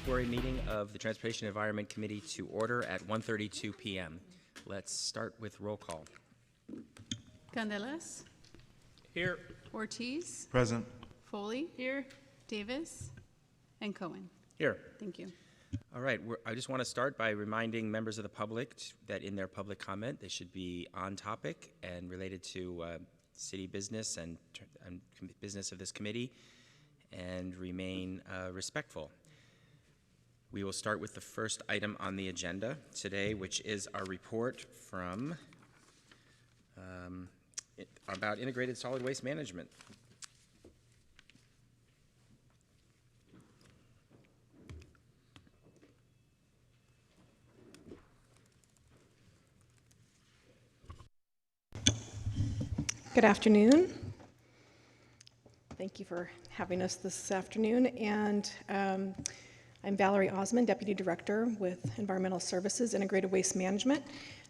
obligatory meeting of the Transportation Environment Committee to order at 1:32 p.m. Let's start with roll call. Candelas. Here. Ortiz. Present. Foley. Here. Davis. And Cohen. Here. Thank you. All right, I just want to start by reminding members of the public that in their public comment, they should be on topic and related to city business and business of this committee, and remain respectful. We will start with the first item on the agenda today, which is our report from about integrated solid waste management. Good afternoon. Thank you for having us this afternoon. And I'm Valerie Osmond, Deputy Director with Environmental Services, Integrated Waste Management.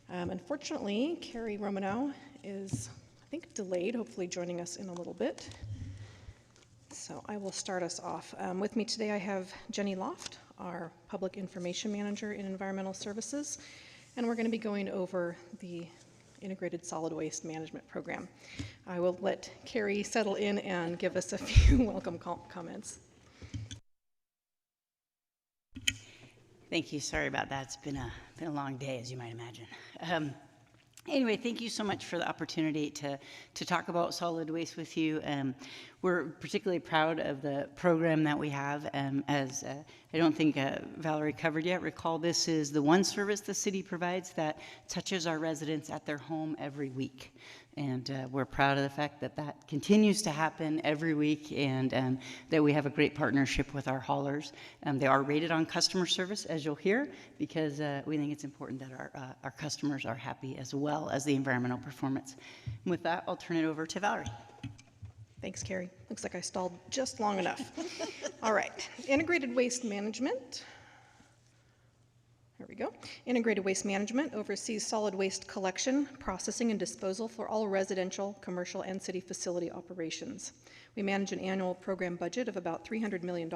Unfortunately, Carrie Romanow is, I think, delayed, hopefully joining us in a little bit. So I will start us off. With me today, I have Jenny Loft, our Public Information Manager in Environmental Services, and we're going to be going over the Integrated Solid Waste Management Program. I will let Carrie settle in and give us a few welcome comments. Thank you. Sorry about that. It's been a long day, as you might imagine. Anyway, thank you so much for the opportunity to talk about solid waste with you. We're particularly proud of the program that we have. As I don't think Valerie covered yet, recall this is the one service the city provides that touches our residents at their home every week. And we're proud of the fact that that continues to happen every week, and that we have a great partnership with our haulers. They are rated on customer service, as you'll hear, because we think it's important that our customers are happy as well as the environmental performance. And with that, I'll turn it over to Valerie. Thanks, Carrie. Looks like I stalled just long enough. All right, integrated waste management. There we go. Integrated Waste Management oversees solid waste collection, processing, and disposal for all residential, commercial, and city facility operations. We manage an annual program budget of about $300 million,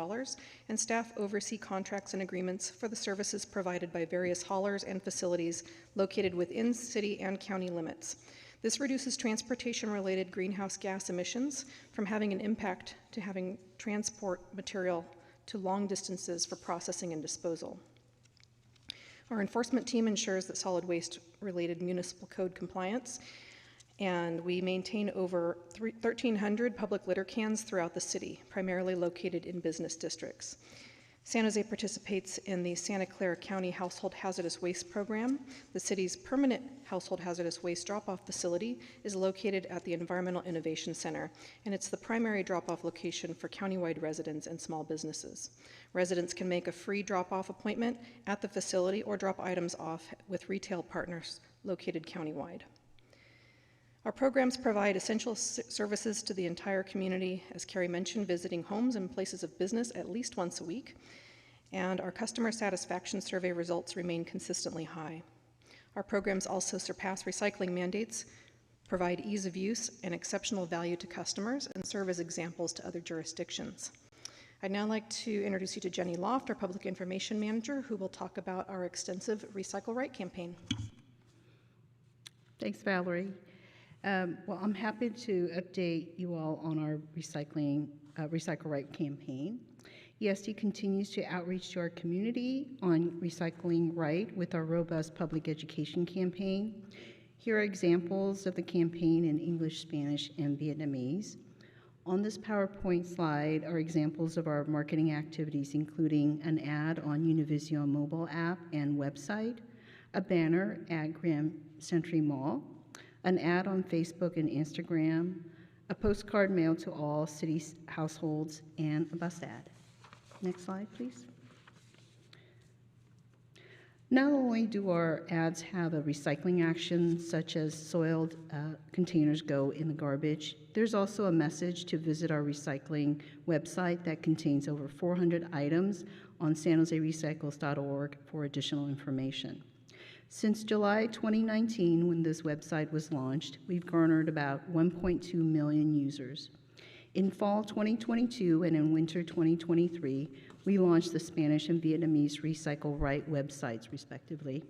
and staff oversee contracts and agreements for the services provided by various haulers and facilities located within city and county limits. This reduces transportation-related greenhouse gas emissions from having an impact to having transport material to long distances for processing and disposal. Our enforcement team ensures that solid waste-related municipal code compliance, and we maintain over 1,300 public litter cans throughout the city, primarily located in business districts. San Jose participates in the Santa Clara County Household Hazardous Waste Program. The city's permanent household hazardous waste drop-off facility is located at the Environmental Innovation Center, and it's the primary drop-off location for countywide residents and small businesses. Residents can make a free drop-off appointment at the facility or drop items off with retail partners located countywide. Our programs provide essential services to the entire community, as Carrie mentioned, visiting homes and places of business at least once a week, and our customer satisfaction survey results remain consistently high. Our programs also surpass recycling mandates, provide ease of use and exceptional value to customers, and serve as examples to other jurisdictions. I'd now like to introduce you to Jenny Loft, our Public Information Manager, who will talk about our extensive Recycle Right campaign. Thanks, Valerie. Well, I'm happy to update you all on our Recycle Right campaign. ESD continues to outreach to our community on recycling right with our robust public education campaign. Here are examples of the campaign in English, Spanish, and Vietnamese. On this PowerPoint slide are examples of our marketing activities, including an ad on Univision mobile app and website, a banner at Grand Century Mall, an ad on Facebook and Instagram, a postcard mailed to all city households, and a bus ad. Next slide, please. Not only do our ads have a recycling action, such as soiled containers go in the garbage, there's also a message to visit our recycling website that contains over 400 items on sanjoserecycles.org for additional information. Since July 2019, when this website was launched, we've garnered about 1.2 million users. In fall 2022 and in winter 2023, we launched the Spanish and Vietnamese Recycle Right websites, respectively.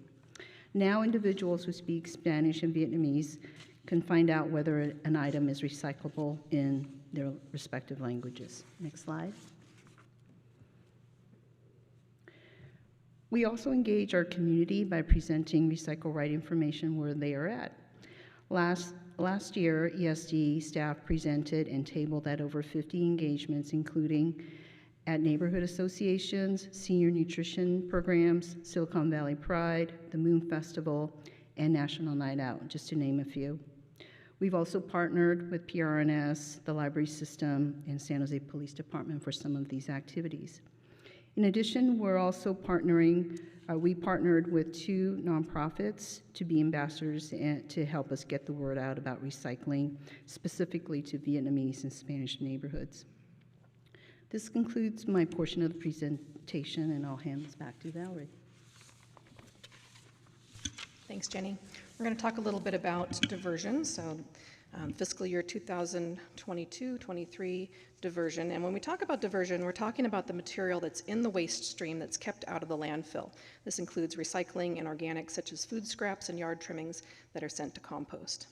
Now individuals who speak Spanish and Vietnamese can find out whether an item is recyclable in their respective languages. Next slide. We also engage our community by presenting Recycle Right information where they are at. Last year, ESD staff presented and tabled at over 50 engagements, including at neighborhood associations, senior nutrition programs, Silicon Valley Pride, the Moon Festival, and National Night Out, just to name a few. We've also partnered with PRNS, the library system, and San Jose Police Department for some of these activities. In addition, we're also we partnered with 2 nonprofits to be ambassadors and to help us get the word out about recycling, specifically to Vietnamese and Spanish neighborhoods. This concludes my portion of the presentation, and I'll hand this back to Valerie. Thanks, Jenny. We're going to talk a little bit about diversion. So fiscal year 2022-23 diversion. And when we talk about diversion, we're talking about the material that's in the waste stream that's kept out of the landfill. This includes recycling and organics such as food scraps and yard trimmings that are sent to compost.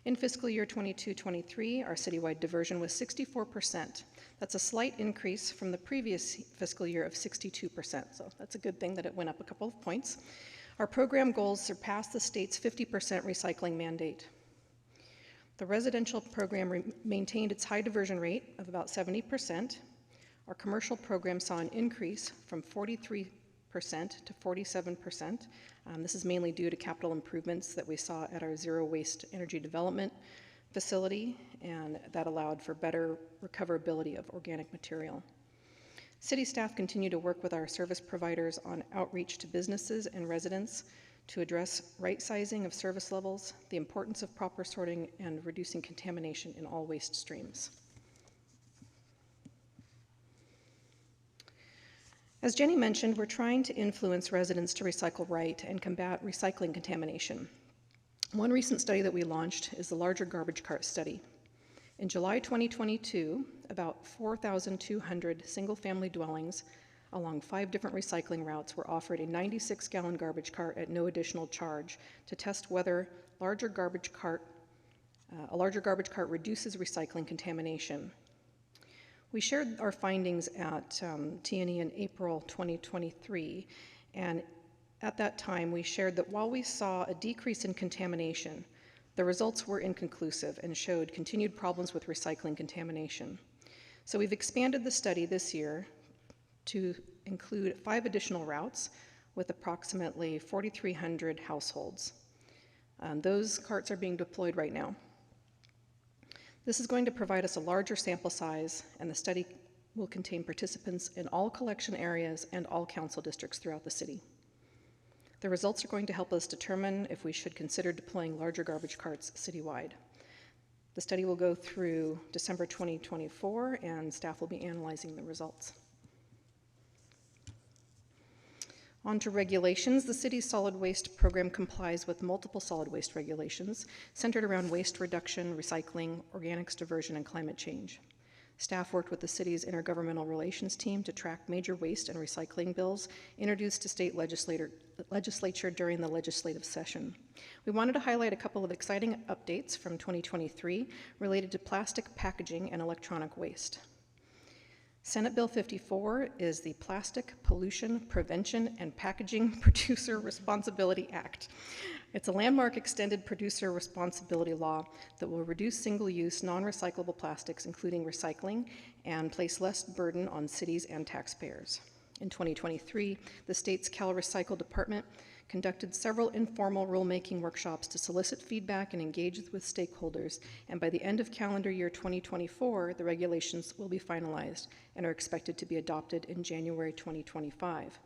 In fiscal year 22-23, our citywide diversion was 64%. That's a slight increase from the previous fiscal year of 62%. So that's a good thing that it went up a couple of points. Our program goals surpassed the state's 50% recycling mandate. The residential program maintained its high diversion rate of about 70%. Our commercial program saw an increase from 43% to 47%. This is mainly due to capital improvements that we saw at our zero waste energy development facility, and that allowed for better recoverability of organic material. City staff continue to work with our service providers on outreach to businesses and residents to address right sizing of service levels, the importance of proper sorting, and reducing contamination in all waste streams. As Jenny mentioned, we're trying to influence residents to recycle right and combat recycling contamination. One recent study that we launched is the Larger Garbage Cart Study. In July 2022, about 4,200 single-family dwellings along 5 different recycling routes were offered a 96-gallon garbage cart at no additional charge to test whether a larger garbage cart reduces recycling contamination. We shared our findings at T&E in April 2023, and at that time we shared that while we saw a decrease in contamination, the results were inconclusive and showed continued problems with recycling contamination. So we've expanded the study this year to include 5 additional routes with approximately 4,300 households. Those carts are being deployed right now. This is going to provide us a larger sample size, and the study will contain participants in all collection areas and all council districts throughout the city. The results are going to help us determine if we should consider deploying larger garbage carts citywide. The study will go through December 2024, and staff will be analyzing the results. On to regulations. The city's solid waste program complies with multiple solid waste regulations centered around waste reduction, recycling, organics diversion, and climate change. Staff worked with the city's intergovernmental relations team to track major waste and recycling bills introduced to state legislature during the legislative session. We wanted to highlight a couple of exciting updates from 2023 related to plastic packaging and electronic waste. Senate Bill 54 is the Plastic Pollution Prevention and Packaging Producer Responsibility Act. It's a landmark extended producer responsibility law that will reduce single-use, non-recyclable plastics, including recycling, and place less burden on cities and taxpayers. In 2023, the state's Cal Recycle Department conducted several informal rulemaking workshops to solicit feedback and engage with stakeholders, and by the end of calendar year 2024, the regulations will be finalized and are expected to be adopted in January 2025.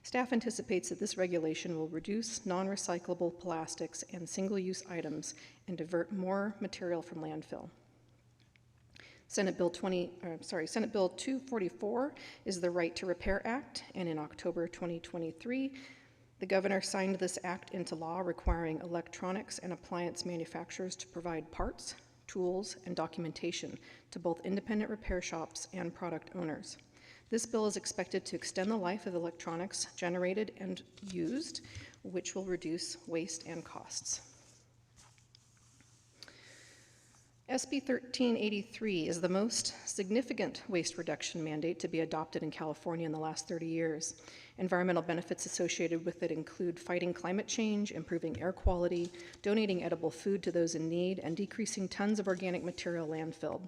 Staff anticipates that this regulation will reduce non-recyclable plastics and single-use items and divert more material from landfill. Senate Bill 244 is the Right to Repair Act, and in October 2023, the governor signed this act into law requiring electronics and appliance manufacturers to provide parts tools, and documentation to both independent repair shops and product owners. This bill is expected to extend the life of electronics generated and used, which will reduce waste and costs. SB 1383 is the most significant waste reduction mandate to be adopted in California in the last 30 years. Environmental benefits associated with it include fighting climate change, improving air quality, donating edible food to those in need, and decreasing tons of organic material landfilled.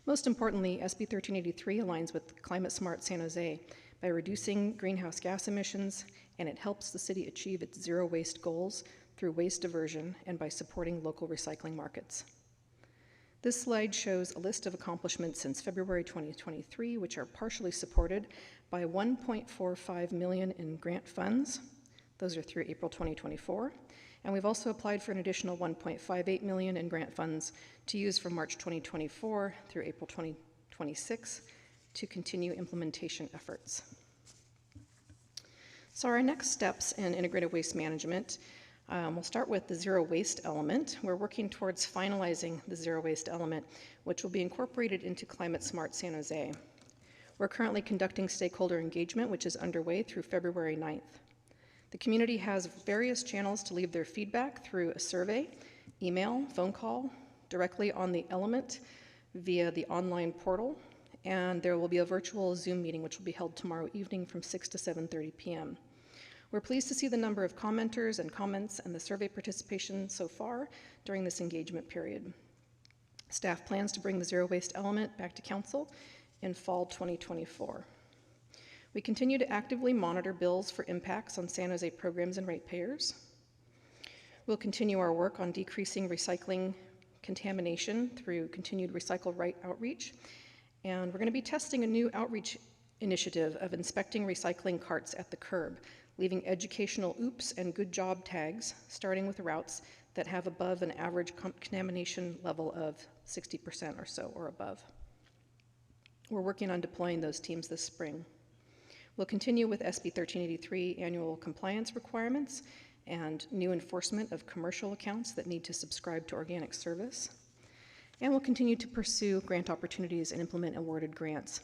Most importantly, SB 1383 aligns with Climate Smart San Jose by reducing greenhouse gas emissions, and it helps the city achieve its zero waste goals through waste diversion and by supporting local recycling markets. This slide shows a list of accomplishments since February 2023, which are partially supported by $1.45 million in grant funds. Those are through April 2024. And we've also applied for an additional $1.58 million in grant funds to use from March 2024 through April 2026 to continue implementation efforts. So our next steps in integrated waste management, we'll start with the zero waste element. We're working towards finalizing the zero waste element, which will be incorporated into Climate Smart San Jose. We're currently conducting stakeholder engagement, which is underway through February 9th. The community has various channels to leave their feedback through a survey, email, phone call, directly on the element via the online portal, and there will be a virtual Zoom meeting which will be held tomorrow evening from 6 to 7:30 p.m. We're pleased to see the number of commenters and comments and the survey participation so far during this engagement period. Staff plans to bring the zero waste element back to council in fall 2024. We continue to actively monitor bills for impacts on San Jose programs and ratepayers. We'll continue our work on decreasing recycling contamination through continued Recycle Right outreach. And we're going to be testing a new outreach initiative of inspecting recycling carts at the curb, leaving educational oops and good job tags, starting with routes that have above an average contamination level of 60% or so or above. We're working on deploying those teams this spring. We'll continue with SB 1383 annual compliance requirements and new enforcement of commercial accounts that need to subscribe to organic service. And we'll continue to pursue grant opportunities and implement awarded grants.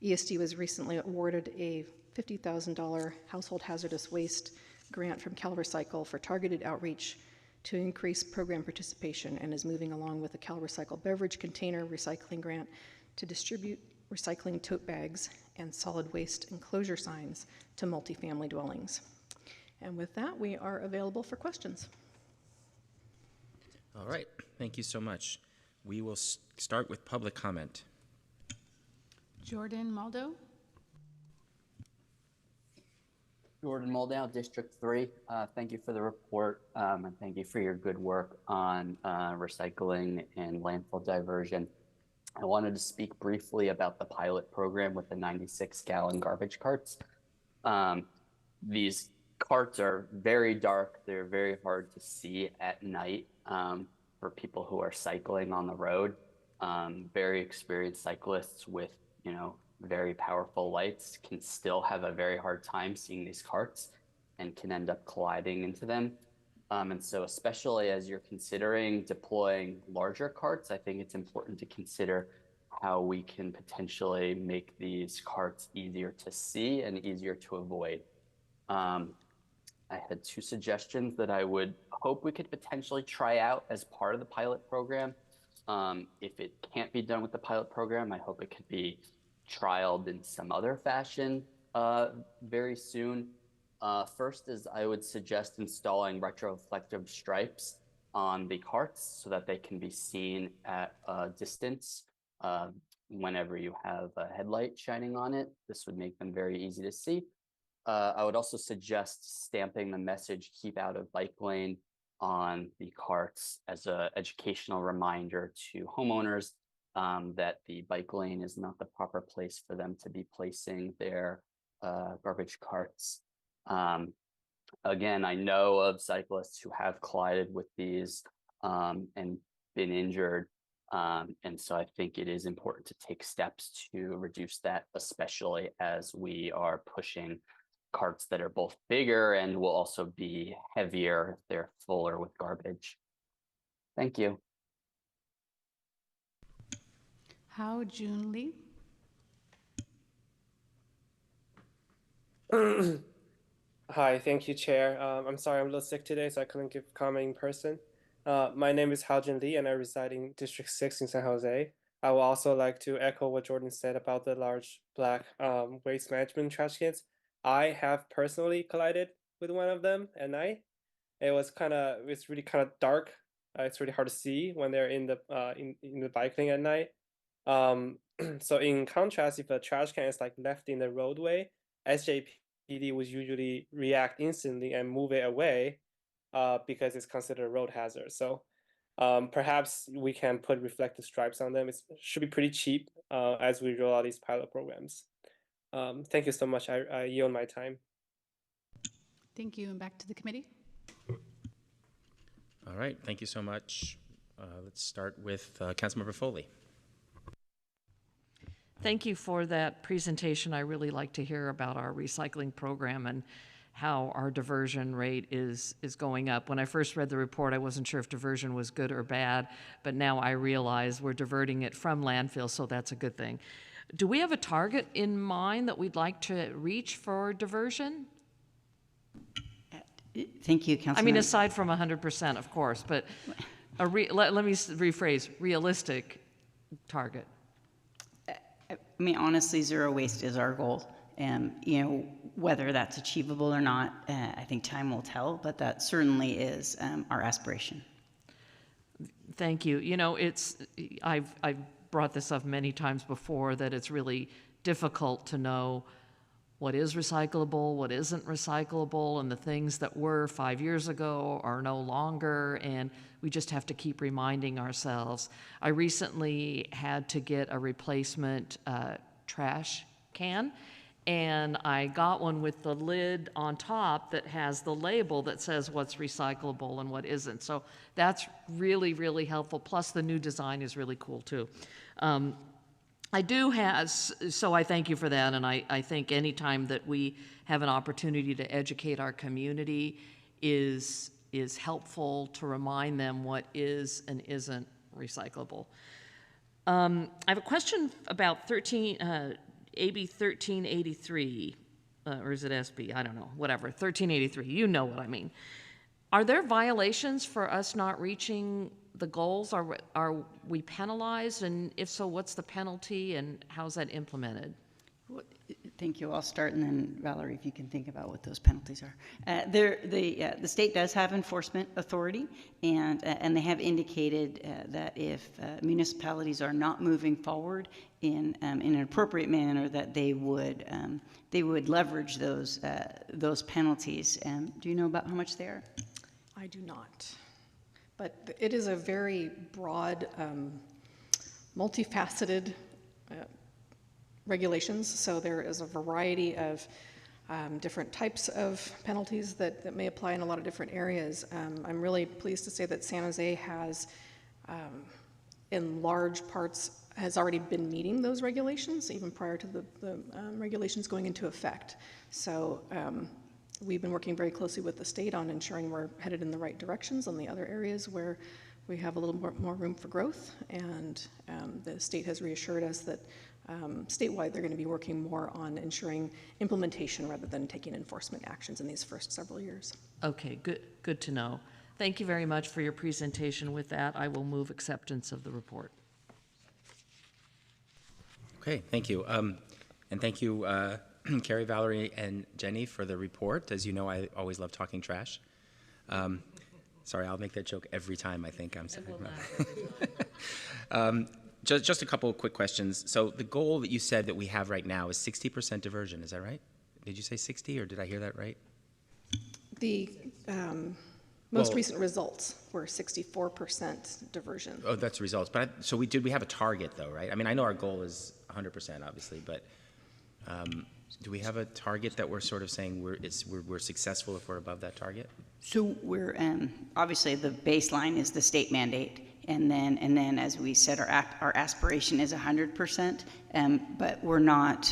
ESD was recently awarded a $50,000 household hazardous waste grant from CalRecycle for targeted outreach to increase program participation, and is moving along with a CalRecycle beverage container recycling grant to distribute recycling tote bags and solid waste enclosure signs to multifamily dwellings. And with that, we are available for questions. All right, thank you so much. We will start with public comment. Jordan Maldo. Jordan Moldow, District 3. Thank you for the report, and thank you for your good work on recycling and landfill diversion. I wanted to speak briefly about the pilot program with the 96-gallon garbage carts. These carts are very dark. They're very hard to see at night for people who are cycling on the road. Very experienced cyclists with, very powerful lights can still have a very hard time seeing these carts and can end up colliding into them. And so especially as you're considering deploying larger carts, I think it's important to consider how we can potentially make these carts easier to see and easier to avoid. I had two suggestions that I would hope we could potentially try out as part of the pilot program. If it can't be done with the pilot program, I hope it could be trialed in some other fashion very soon. First is I would suggest installing retroreflective stripes on the carts so that they can be seen at a distance whenever you have a headlight shining on it. This would make them very easy to see. I would also suggest stamping the message "Keep out of bike lane" on the carts as an educational reminder to homeowners that the bike lane is not the proper place for them to be placing their garbage carts. Again, I know of cyclists who have collided with these and been injured. And so I think it is important to take steps to reduce that, especially as we are pushing carts that are both bigger and will also be heavier if they're fuller with garbage. Thank you. Hao Jun Lee. Hi, thank you, Chair. I'm sorry I'm a little sick today, so I couldn't give comment in person. My name is Haojin Lee, and I reside in District 6 in San Jose. I would also like to echo what Jordan said about the large black waste management trash cans. I have personally collided with one of them at night. It's really kind of dark. It's really hard to see when they're in the bike lane at night. So in contrast, if a trash can is like left in the roadway, SJPD would usually react instantly and move it away because it's considered a road hazard. So perhaps we can put reflective stripes on them. It should be pretty cheap as we roll out these pilot programs. Thank you so much. I yield my time. Thank you, and back to the committee. All right, thank you so much. Let's start with Councilmember Foley. Thank you for that presentation. I really like to hear about our recycling program and how our diversion rate is going up. When I first read the report, I wasn't sure if diversion was good or bad, but now I realize we're diverting it from landfill, so that's a good thing. Do we have a target in mind that we'd like to reach for diversion? Thank you, Councilman. I mean, aside from 100%, of course, but let me rephrase, realistic target. I mean, honestly, zero waste is our goal. And, you know, whether that's achievable or not, I think time will tell, but that certainly is our aspiration. Thank you. You know, I've brought this up many times before, that it's really difficult to know what is recyclable, what isn't recyclable, and the things that were 5 years ago are no longer, and we just have to keep reminding ourselves. I recently had to get a replacement trash can, and I got one with the lid on top that has the label that says what's recyclable and what isn't. So that's really, really helpful. Plus the new design is really cool too. So I thank you for that, and I think any time that we have an opportunity to educate our community is helpful to remind them what is and isn't recyclable. I have a question about AB 1383, or is it SB? I don't know, whatever, 1383, you know what I mean. Are there violations for us not reaching the goals? Are we penalized? And if so, what's the penalty and how's that implemented? Thank you. I'll start, and then Valerie, if you can think about what those penalties are. The state does have enforcement authority, and they have indicated that if municipalities are not moving forward in an appropriate manner, that they would leverage those penalties. Do you know about how much they are? I do not. But it is a very broad, multifaceted regulations. So there is a variety of different types of penalties that may apply in a lot of different areas. I'm really pleased to say that San Jose has, in large parts, has already been meeting those regulations, even prior to the regulations going into effect. So we've been working very closely with the state on ensuring we're headed in the right directions on the other areas where we have a little more room for growth. And the state has reassured us that statewide they're going to be working more on ensuring implementation rather than taking enforcement actions in these first several years. Okay, good to know. Thank you very much for your presentation. With that, I will move acceptance of the report. Okay, thank you. And thank you, Carrie, Valerie, and Jenny for the report. As you know, I always love talking trash. Sorry, I'll make that joke every time I think I'm saying. Just a couple of quick questions. So the goal that you said that we have right now is 60% diversion, is that right? Did you say 60, or did I hear that right? The most recent results were 64% diversion. Oh, that's results. But so we have a target though, right? I mean, I know our goal is 100%, obviously, but do we have a target that we're sort of saying we're successful if we're above that target? So we're obviously the baseline is the state mandate, and then as we said, our aspiration is 100%, but we're not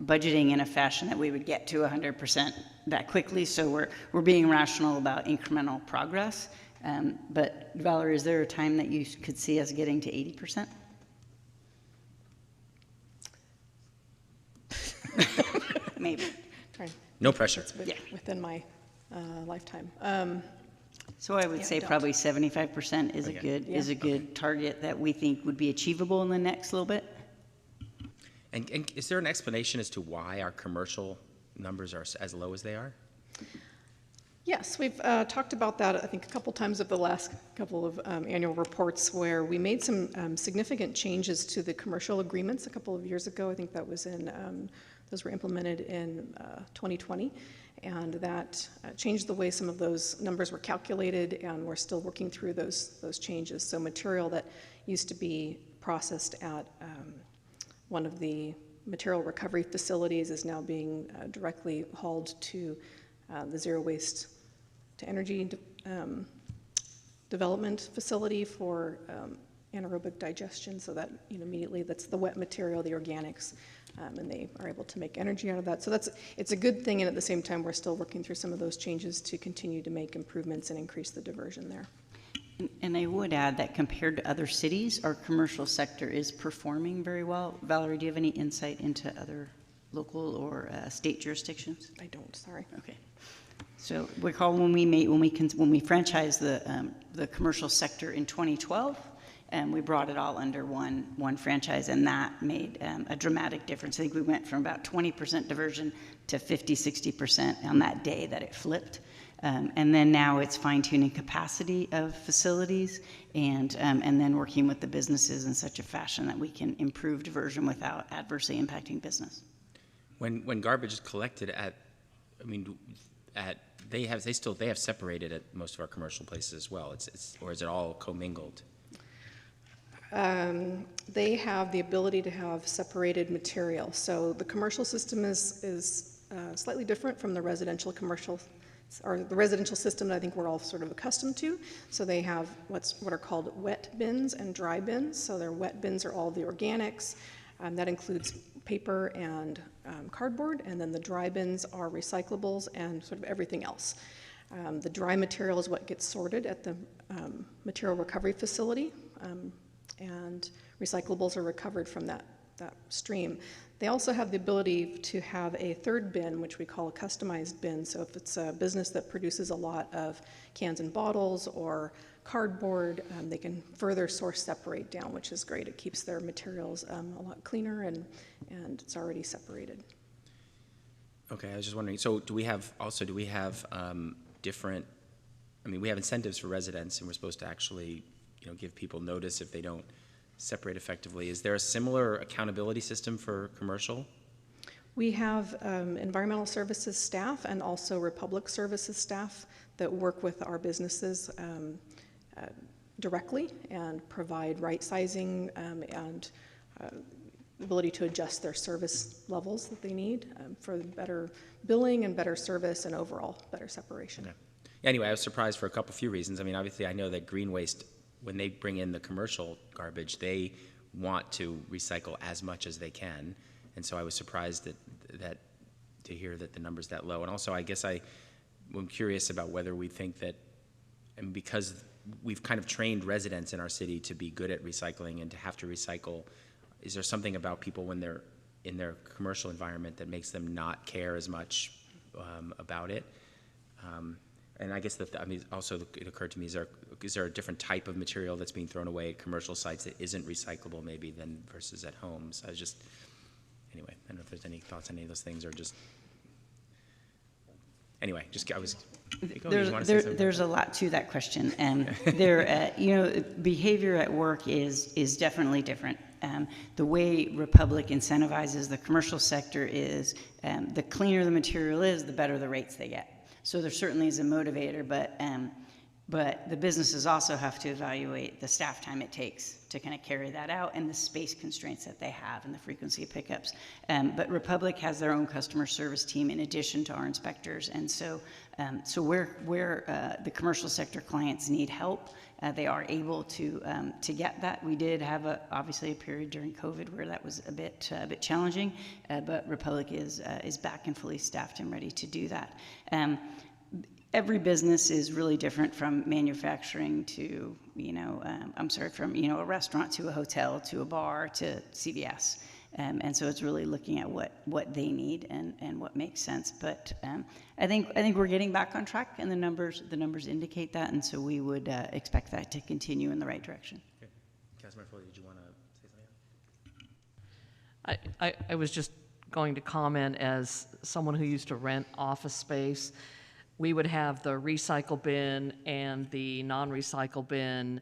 budgeting in a fashion that we would get to 100% that quickly. So we're being rational about incremental progress. But Valerie, is there a time that you could see us getting to 80%? Maybe. Trying- No pressure. It's Yeah. within my lifetime. So I would Yeah, say don't. probably 75% is Okay. is a good target that we think would be achievable in the next little bit. And is there an explanation as to why our commercial numbers are as low as they are? Yes, we've talked about that, I think, a couple times over the last couple of annual reports where we made some significant changes to the commercial agreements a couple of years ago. I think that was those were implemented in 2020, and that changed the way some of those numbers were calculated, and we're still working through those changes. So material that used to be processed at one of the material recovery facilities is now being directly hauled to the zero waste to energy development facility for anaerobic digestion, so that immediately that's the wet material, the organics, and they are able to make energy out of that. So it's a good thing, and at the same time we're still working through some of those changes to continue to make improvements and increase the diversion there. And I would add that compared to other cities, our commercial sector is performing very well. Valerie, do you have any insight into other local or state jurisdictions? I don't, sorry. Okay. So recall when we franchised the commercial sector in 2012, and we brought it all under one franchise, and that made a dramatic difference. I think we went from about 20% diversion to 50-60% on that day that it flipped. And then now it's fine-tuning capacity of facilities and then working with the businesses in such a fashion that we can improve diversion without adversely impacting business. When garbage is collected they have separated at most of our commercial places as well. Or is it all commingled? They have the ability to have separated material. So the commercial system is slightly different from the residential system that I think we're all sort of accustomed to. So they have what are called wet bins and dry bins. So their wet bins are all the organics. That includes paper and cardboard, and then the dry bins are recyclables and sort of everything else. The dry material is what gets sorted at the material recovery facility, and recyclables are recovered from that stream. They also have the ability to have a third bin, which we call a customized bin. So if it's a business that produces a lot of cans and bottles or cardboard, they can further source separate down, which is great. It keeps their materials a lot cleaner, and it's already separated. Okay, I was just wondering, so do we have different, we have incentives for residents, and we're supposed to actually, give people notice if they don't separate effectively. Is there a similar accountability system for commercial? We have environmental services staff and also Republic Services staff that work with our businesses directly and provide right sizing and ability to adjust their service levels that they need for better billing and better service and overall better separation. Okay. Anyway, I was surprised for a few reasons. Obviously I know that green waste, when they bring in the commercial garbage, they want to recycle as much as they can, and so I was surprised that to hear that the number's that low. And also, I guess I'm curious about whether we think that, and because we've kind of trained residents in our city to be good at recycling and to have to recycle, is there something about people when they're in their commercial environment that makes them not care as much about it? And I guess also it occurred to me, is there a different type of material that's being thrown away at commercial sites that isn't recyclable maybe than versus at homes? Anyway, I don't know if there's any thoughts on any of those things, or just, anyway, There's a lot to that question, and behavior at work is definitely different. The way Republic incentivizes the commercial sector is the cleaner the material is, the better the rates they get. So there certainly is a motivator, but the businesses also have to evaluate the staff time it takes to kind of carry that out and the space constraints that they have and the frequency of pickups. But Republic has their own customer service team in addition to our inspectors, and so where the commercial sector clients need help, they are able to get that. We did have obviously a period during COVID where that was a bit challenging, but Republic is back and fully staffed and ready to do that. Every business is really different, from manufacturing to from a restaurant to a hotel to a bar to CVS. And so it's really looking at what they need and what makes sense. But I think we're getting back on track, and the numbers indicate that, and so we would expect that to continue in the right direction. Okay. Councilmember Foley, did you want to say something? I was just going to comment, as someone who used to rent office space, we would have the recycle bin and the non-recycle bin,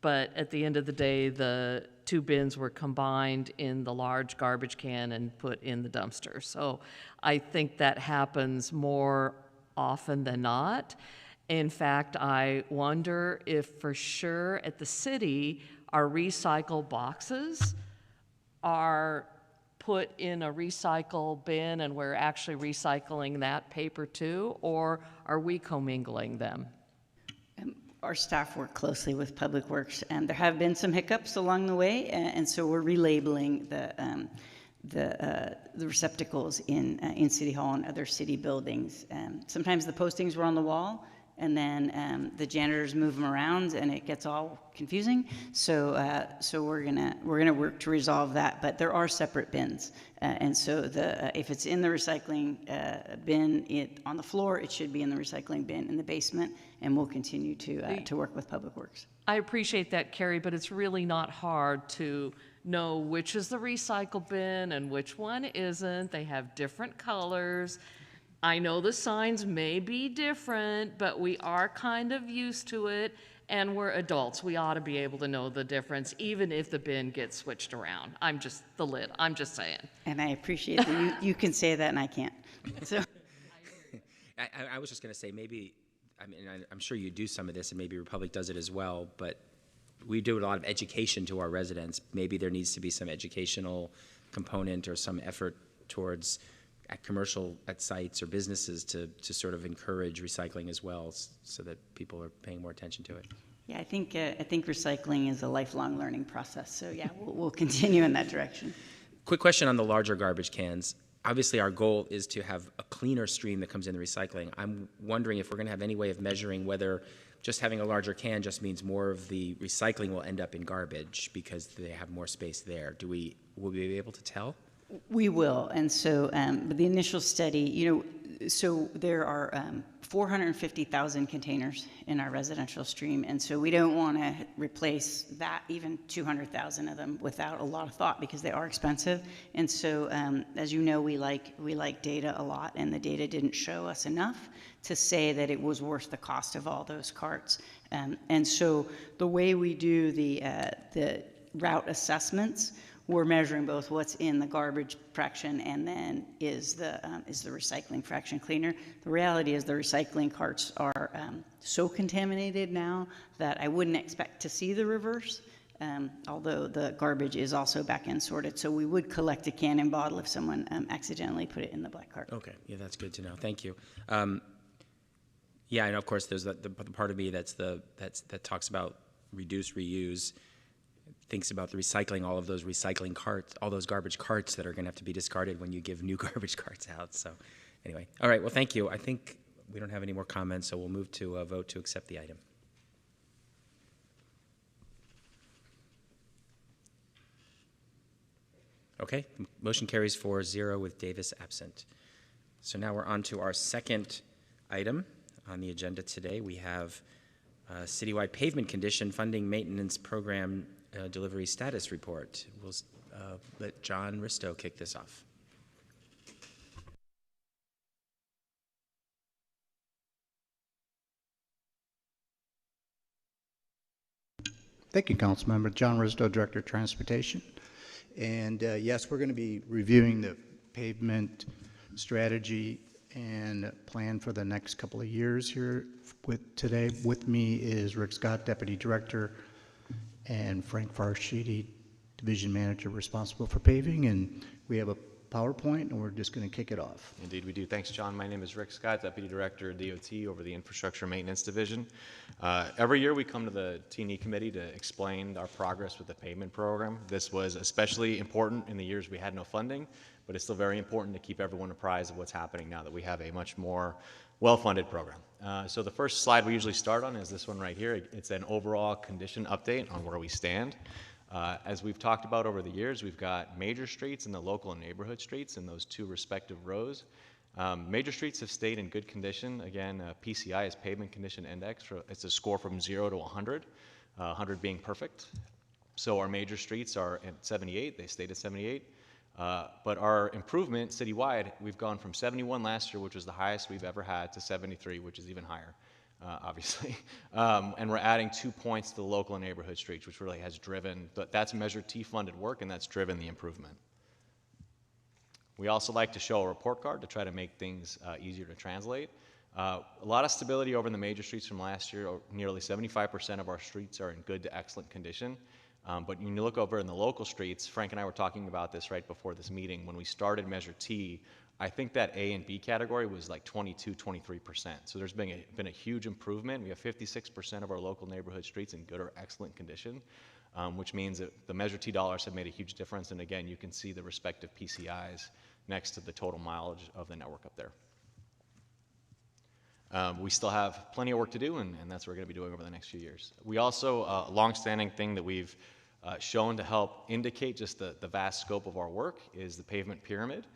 but at the end of the day, the two bins were combined in the large garbage can and put in the dumpster. So I think that happens more often than not. In fact, I wonder if for sure at the city, our recycle boxes are put in a recycle bin and we're actually recycling that paper too, or are we commingling them? Our staff work closely with Public Works, and there have been some hiccups along the way, and so we're relabeling the receptacles in City Hall and other city buildings. Sometimes the postings were on the wall, and then the janitors move them around, and it gets all confusing. So we're gonna work to resolve that. But there are separate bins, and so if it's in the recycling bin on the floor, it should be in the recycling bin in the basement, and we'll continue to work with Public Works. I appreciate that, Carrie, but it's really not hard to know which is the recycle bin and which one isn't. They have different colors. I know the signs may be different, but we are kind of used to it, and we're adults. We ought to be able to know the difference, even if the bin gets switched around. I'm just saying. And I appreciate that you can say that and I can't. So I was just going to say, maybe, I mean, I'm sure you do some of this, and maybe Republic does it as well, but we do a lot of education to our residents. Maybe there needs to be some educational component or some effort towards at sites or businesses to sort of encourage recycling as well, so that people are paying more attention to it. yeah, I think recycling is a lifelong learning process. So yeah, we'll continue in that direction. Quick question on the larger garbage cans. Obviously, our goal is to have a cleaner stream that comes in the recycling. I'm wondering if we're going to have any way of measuring whether just having a larger can just means more of the recycling will end up in garbage because they have more space there. Will we be able to tell? We will, and so but the initial study, so there are 450,000 containers in our residential stream, and so we don't want to replace that, even 200,000 of them, without a lot of thought, because they are expensive. And so, as you know, we like data a lot, and the data didn't show us enough to say that it was worth the cost of all those carts. And so, the way we do the route assessments, we're measuring both what's in the garbage fraction and then is the recycling fraction cleaner. The reality is the recycling carts are so contaminated now that I wouldn't expect to see the reverse, although the garbage is also back end sorted. So we would collect a can and bottle if someone accidentally put it in the black cart. Okay, yeah, that's good to know. Thank you. Yeah, and of course there's the part of me that talks about reduce, reuse, thinks about the recycling, all of those recycling carts, all those garbage carts that are going to have to be discarded when you give new garbage carts out. So anyway, all right, well, thank you. I think we don't have any more comments, so we'll move to a vote to accept the item. Okay, motion carries 4-0 with Davis absent. So now we're on to our second item on the agenda today. We have citywide pavement condition funding maintenance program delivery status report. We'll let John Risto kick this off. Thank you, Councilmember. John Risto, Director of Transportation. And yes, we're going to be reviewing the pavement strategy and plan for the next couple of years here. Today with me is Rick Scott, Deputy Director, and Frank Farshidi, Division Manager responsible for paving. And we have a PowerPoint, and we're just going to kick it off. Indeed, we do. Thanks, John. My name is Rick Scott, Deputy Director of DOT over the Infrastructure Maintenance Division. Every year we come to the T&E Committee to explain our progress with the pavement program. This was especially important in the years we had no funding, but it's still very important to keep everyone apprised of what's happening now that we have a much more well-funded program. So the first slide we usually start on is this one right here. It's an overall condition update on where we stand. As we've talked about over the years, we've got major streets and the local and neighborhood streets in those two respective rows. Major streets have stayed in good condition. Again, PCI is Pavement Condition Index. It's a score from 0 to 100, 100 being perfect. So our major streets are at 78. They stayed at 78. But our improvement citywide, we've gone from 71 last year, which was the highest we've ever had, to 73, which is even higher, obviously. And we're adding 2 points to the local and neighborhood streets, which really has driven, that's Measure T funded work, and that's driven the improvement. We also like to show a report card to try to make things easier to translate. A lot of stability over in the major streets from last year. Nearly 75% of our streets are in good to excellent condition. But when you look over in the local streets, Frank and I were talking about this right before this meeting. When we started Measure T, I think that A and B category was like 22, 23%. So there's been a huge improvement. We have 56% of our local neighborhood streets in good or excellent condition, which means that the Measure T dollars have made a huge difference. And again, you can see the respective PCIs next to the total mileage of the network up there. We still have plenty of work to do, and that's what we're going to be doing over the next few years. We also, a longstanding thing that we've shown to help indicate just the vast scope of our work is the pavement pyramid.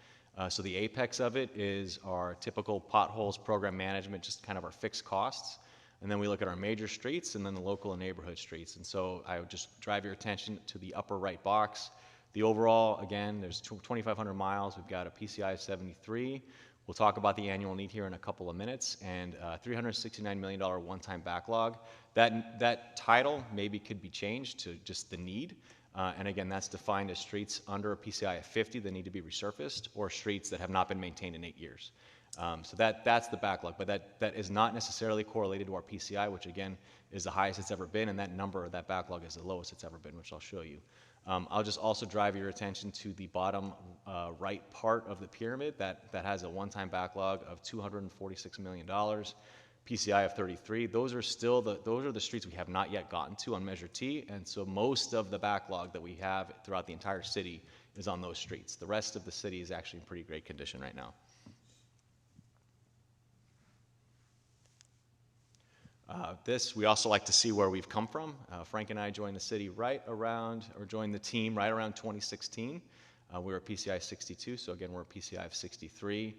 So the apex of it is our typical potholes, program management, just kind of our fixed costs. And then we look at our major streets and then the local and neighborhood streets. And so I would just drive your attention to the upper right box. The overall, again, there's 2,500 miles. We've got a PCI of 73. We'll talk about the annual need here in a couple of minutes, and $369 million one-time backlog. That title maybe could be changed to just the need. And again, that's defined as streets under a PCI of 50 that need to be resurfaced, or streets that have not been maintained in 8 years. So that's the backlog, but that is not necessarily correlated to our PCI, which again is the highest it's ever been, and that number, that backlog, is the lowest it's ever been, which I'll show you. I'll just also drive your attention to the bottom right part of the pyramid that has a one-time backlog of $246 million, PCI of 33. Those are the streets we have not yet gotten to on Measure T, and so most of the backlog that we have throughout the entire city is on those streets. The rest of the city is actually in pretty great condition right now. We also like to see where we've come from. Frank and I joined the city joined the team right around 2016. We were at PCI 62, so again, we're at PCI of 63.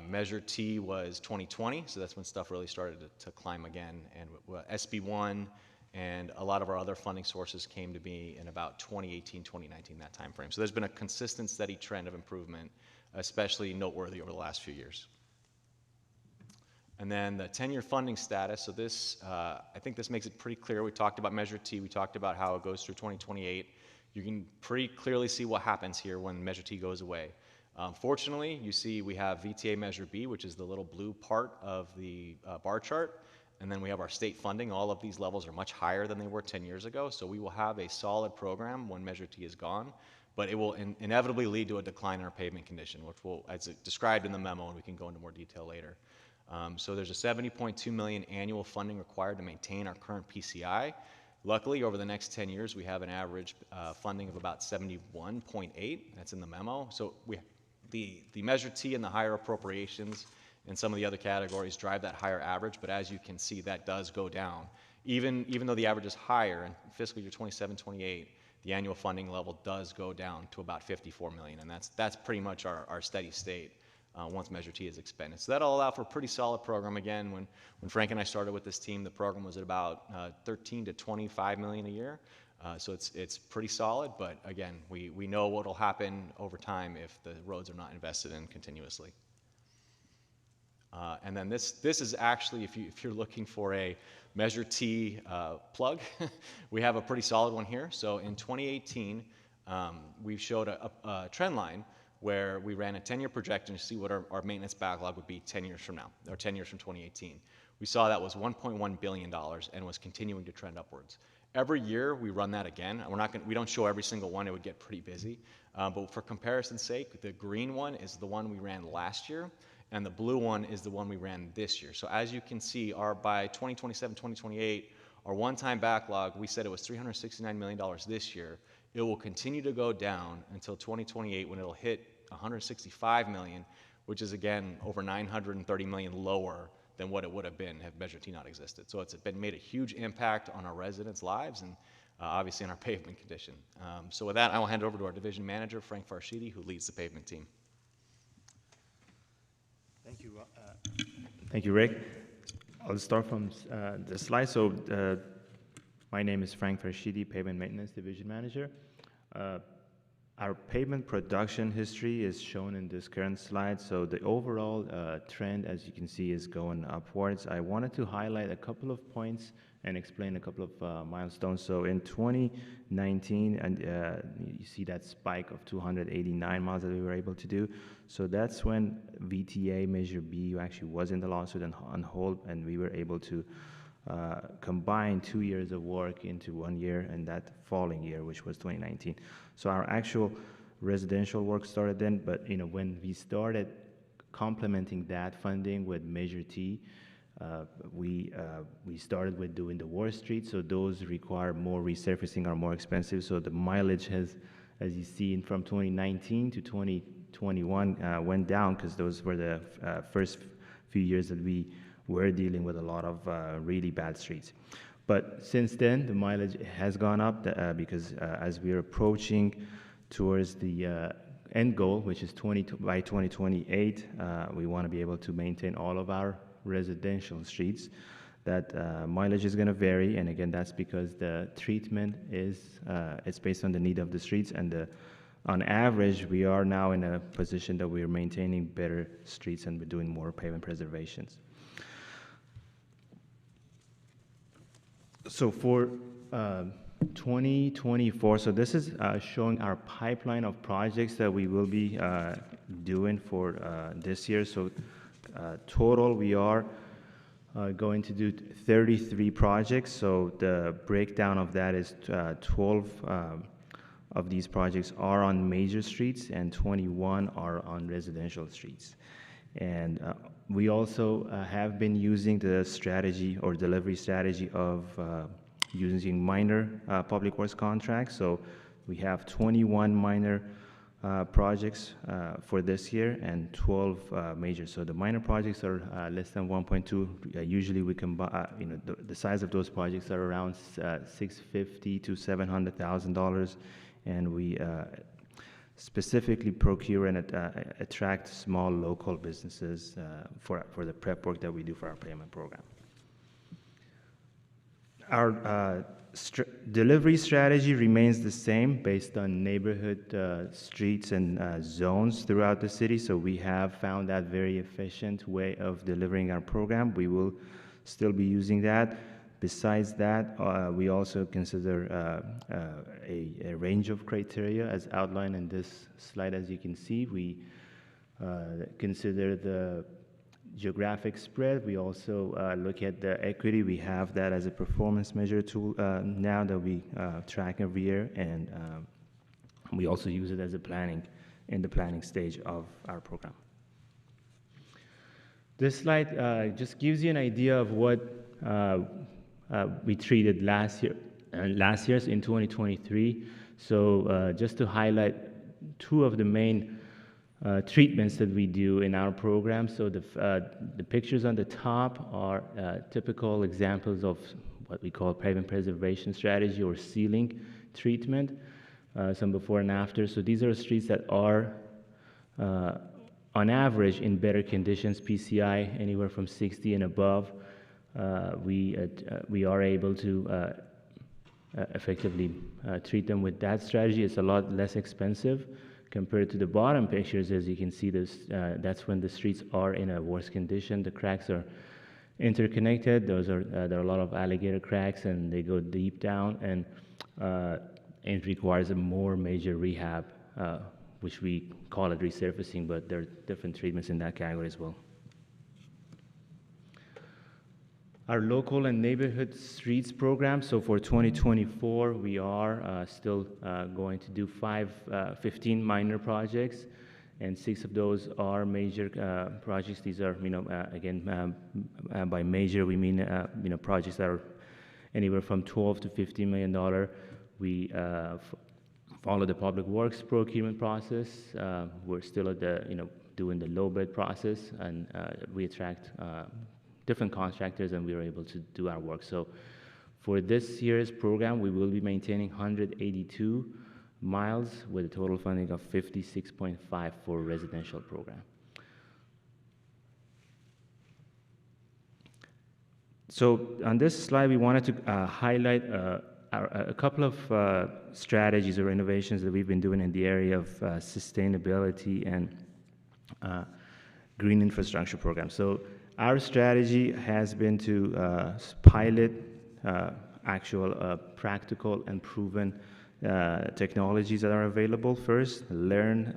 Measure T was 2020, so that's when stuff really started to climb again. And SB1 and a lot of our other funding sources came to be in about 2018, 2019, that time frame. So there's been a consistent, steady trend of improvement, especially noteworthy over the last few years. And then the 10-year funding status, so this, I think this makes it pretty clear. We talked about Measure T, we talked about how it goes through 2028. You can pretty clearly see what happens here when Measure T goes away. Fortunately, you see we have VTA Measure B, which is the little blue part of the bar chart, and then we have our state funding. All of these levels are much higher than they were 10 years ago, so we will have a solid program when Measure T is gone, but it will inevitably lead to a decline in our pavement condition, which will, as described in the memo, and we can go into more detail later. So there's a $70.2 million annual funding required to maintain our current PCI. Luckily, over the next 10 years, we have an average funding of about 71.8. That's in the memo. So the Measure T and the higher appropriations and some of the other categories drive that higher average, but as you can see, that does go down. Even though the average is higher in fiscal year 27-28, the annual funding level does go down to about $54 million, and that's pretty much our steady state. Once Measure T is expended. So that'll allow for a pretty solid program. Again, when Frank and I started with this team, the program was at about 13 to 25 million a year. So it's pretty solid, but again, we know what'll happen over time if the roads are not invested in continuously. And then this is actually, if you're looking for a Measure T plug, we have a pretty solid one here. So in 2018, we showed a trend line where we ran a 10-year projection to see what our maintenance backlog would be 10 years from now, or 10 years from 2018. We saw that was $1.1 billion and was continuing to trend upwards. Every year we run that again. We don't show every single one, it would get pretty busy. But for comparison's sake, the green one is the one we ran last year, and the blue one is the one we ran this year. So as you can see, by 2027, 2028, our one-time backlog, we said it was $369 million this year. It will continue to go down until 2028 when it'll hit $165 million, which is again over $930 million lower than what it would have been had Measure T not existed. So it's made a huge impact on our residents' lives, and obviously in our pavement condition. So with that, I will hand it over to our division manager, Frank Farshidi, who leads the pavement team. Thank you, Rick. I'll start from the slide. So my name is Frank Farshidi, Pavement Maintenance Division Manager. Our pavement production history is shown in this current slide. So the overall trend, as you can see, is going upwards. I wanted to highlight a couple of points and explain a couple of milestones. So in 2019, and you see that spike of 289 miles that we were able to do. So that's when VTA Measure B actually was in the lawsuit and on hold, and we were able to combine 2 years of work into 1 year, and that following year, which was 2019. So our actual residential work started then, but when we started complementing that funding with Measure T, we started with doing the worst streets, so those require more resurfacing, are more expensive. So the mileage has, as you see, from 2019 to 2021 went down because those were the first few years that we were dealing with a lot of really bad streets. But since then, the mileage has gone up because as we're approaching towards the end goal, which is by 2028, we want to be able to maintain all of our residential streets. That mileage is going to vary, and again, that's because the treatment is it's based on the need of the streets, and on average, we are now in a position that we are maintaining better streets and we're doing more pavement preservations. So for 2024, so this is showing our pipeline of projects that we will be doing for this year. So total, we are going to do 33 projects. So the breakdown of that is 12 of these projects are on major streets and 21 are on residential streets. And we also have been using the strategy or delivery strategy of using minor public works contracts. So we have 21 minor projects for this year and 12 major. So the minor projects are less than 1.2. Usually we combine, the size of those projects are around $650,000 to $700,000, and we specifically procure and attract small local businesses for the prep work that we do for our payment program. Our delivery strategy remains the same based on neighborhood streets and zones throughout the city. So we have found that very efficient way of delivering our program. We will still be using that. Besides that, we also consider a range of criteria as outlined in this slide. As you can see, we consider the geographic spread. We also look at the equity. We have that as a performance measure tool now that we track every year, and we also use it as a planning in the planning stage of our program. This slide just gives you an idea of what we treated last year in 2023. So just to highlight two of the main treatments that we do in our program. So the pictures on the top are typical examples of what we call pavement preservation strategy or sealing treatment, some before and after. So these are streets that are on average in better conditions, PCI anywhere from 60 and above. We are able to effectively treat them with that strategy. It's a lot less expensive compared to the bottom pictures. As you can see, that's when the streets are in a worse condition. The cracks are interconnected. There are a lot of alligator cracks, and they go deep down, and it requires a more major rehab, which we call it resurfacing, but there are different treatments in that category as well. Our local and neighborhood streets program. So for 2024, we are still going to do 15 minor projects, and 6 of those are major projects. These are, again, by major we mean, projects that are anywhere from $12 to $15 million. We follow the public works procurement process. We're still at the, doing the low bid process, and we attract different contractors, and we were able to do our work. So For this year's program, we will be maintaining 182 miles with a total funding of 56.5 for residential program. So on this slide, we wanted to highlight a couple of strategies or innovations that we've been doing in the area of sustainability and green infrastructure programs. So our strategy has been to pilot actual practical and proven technologies that are available first, learn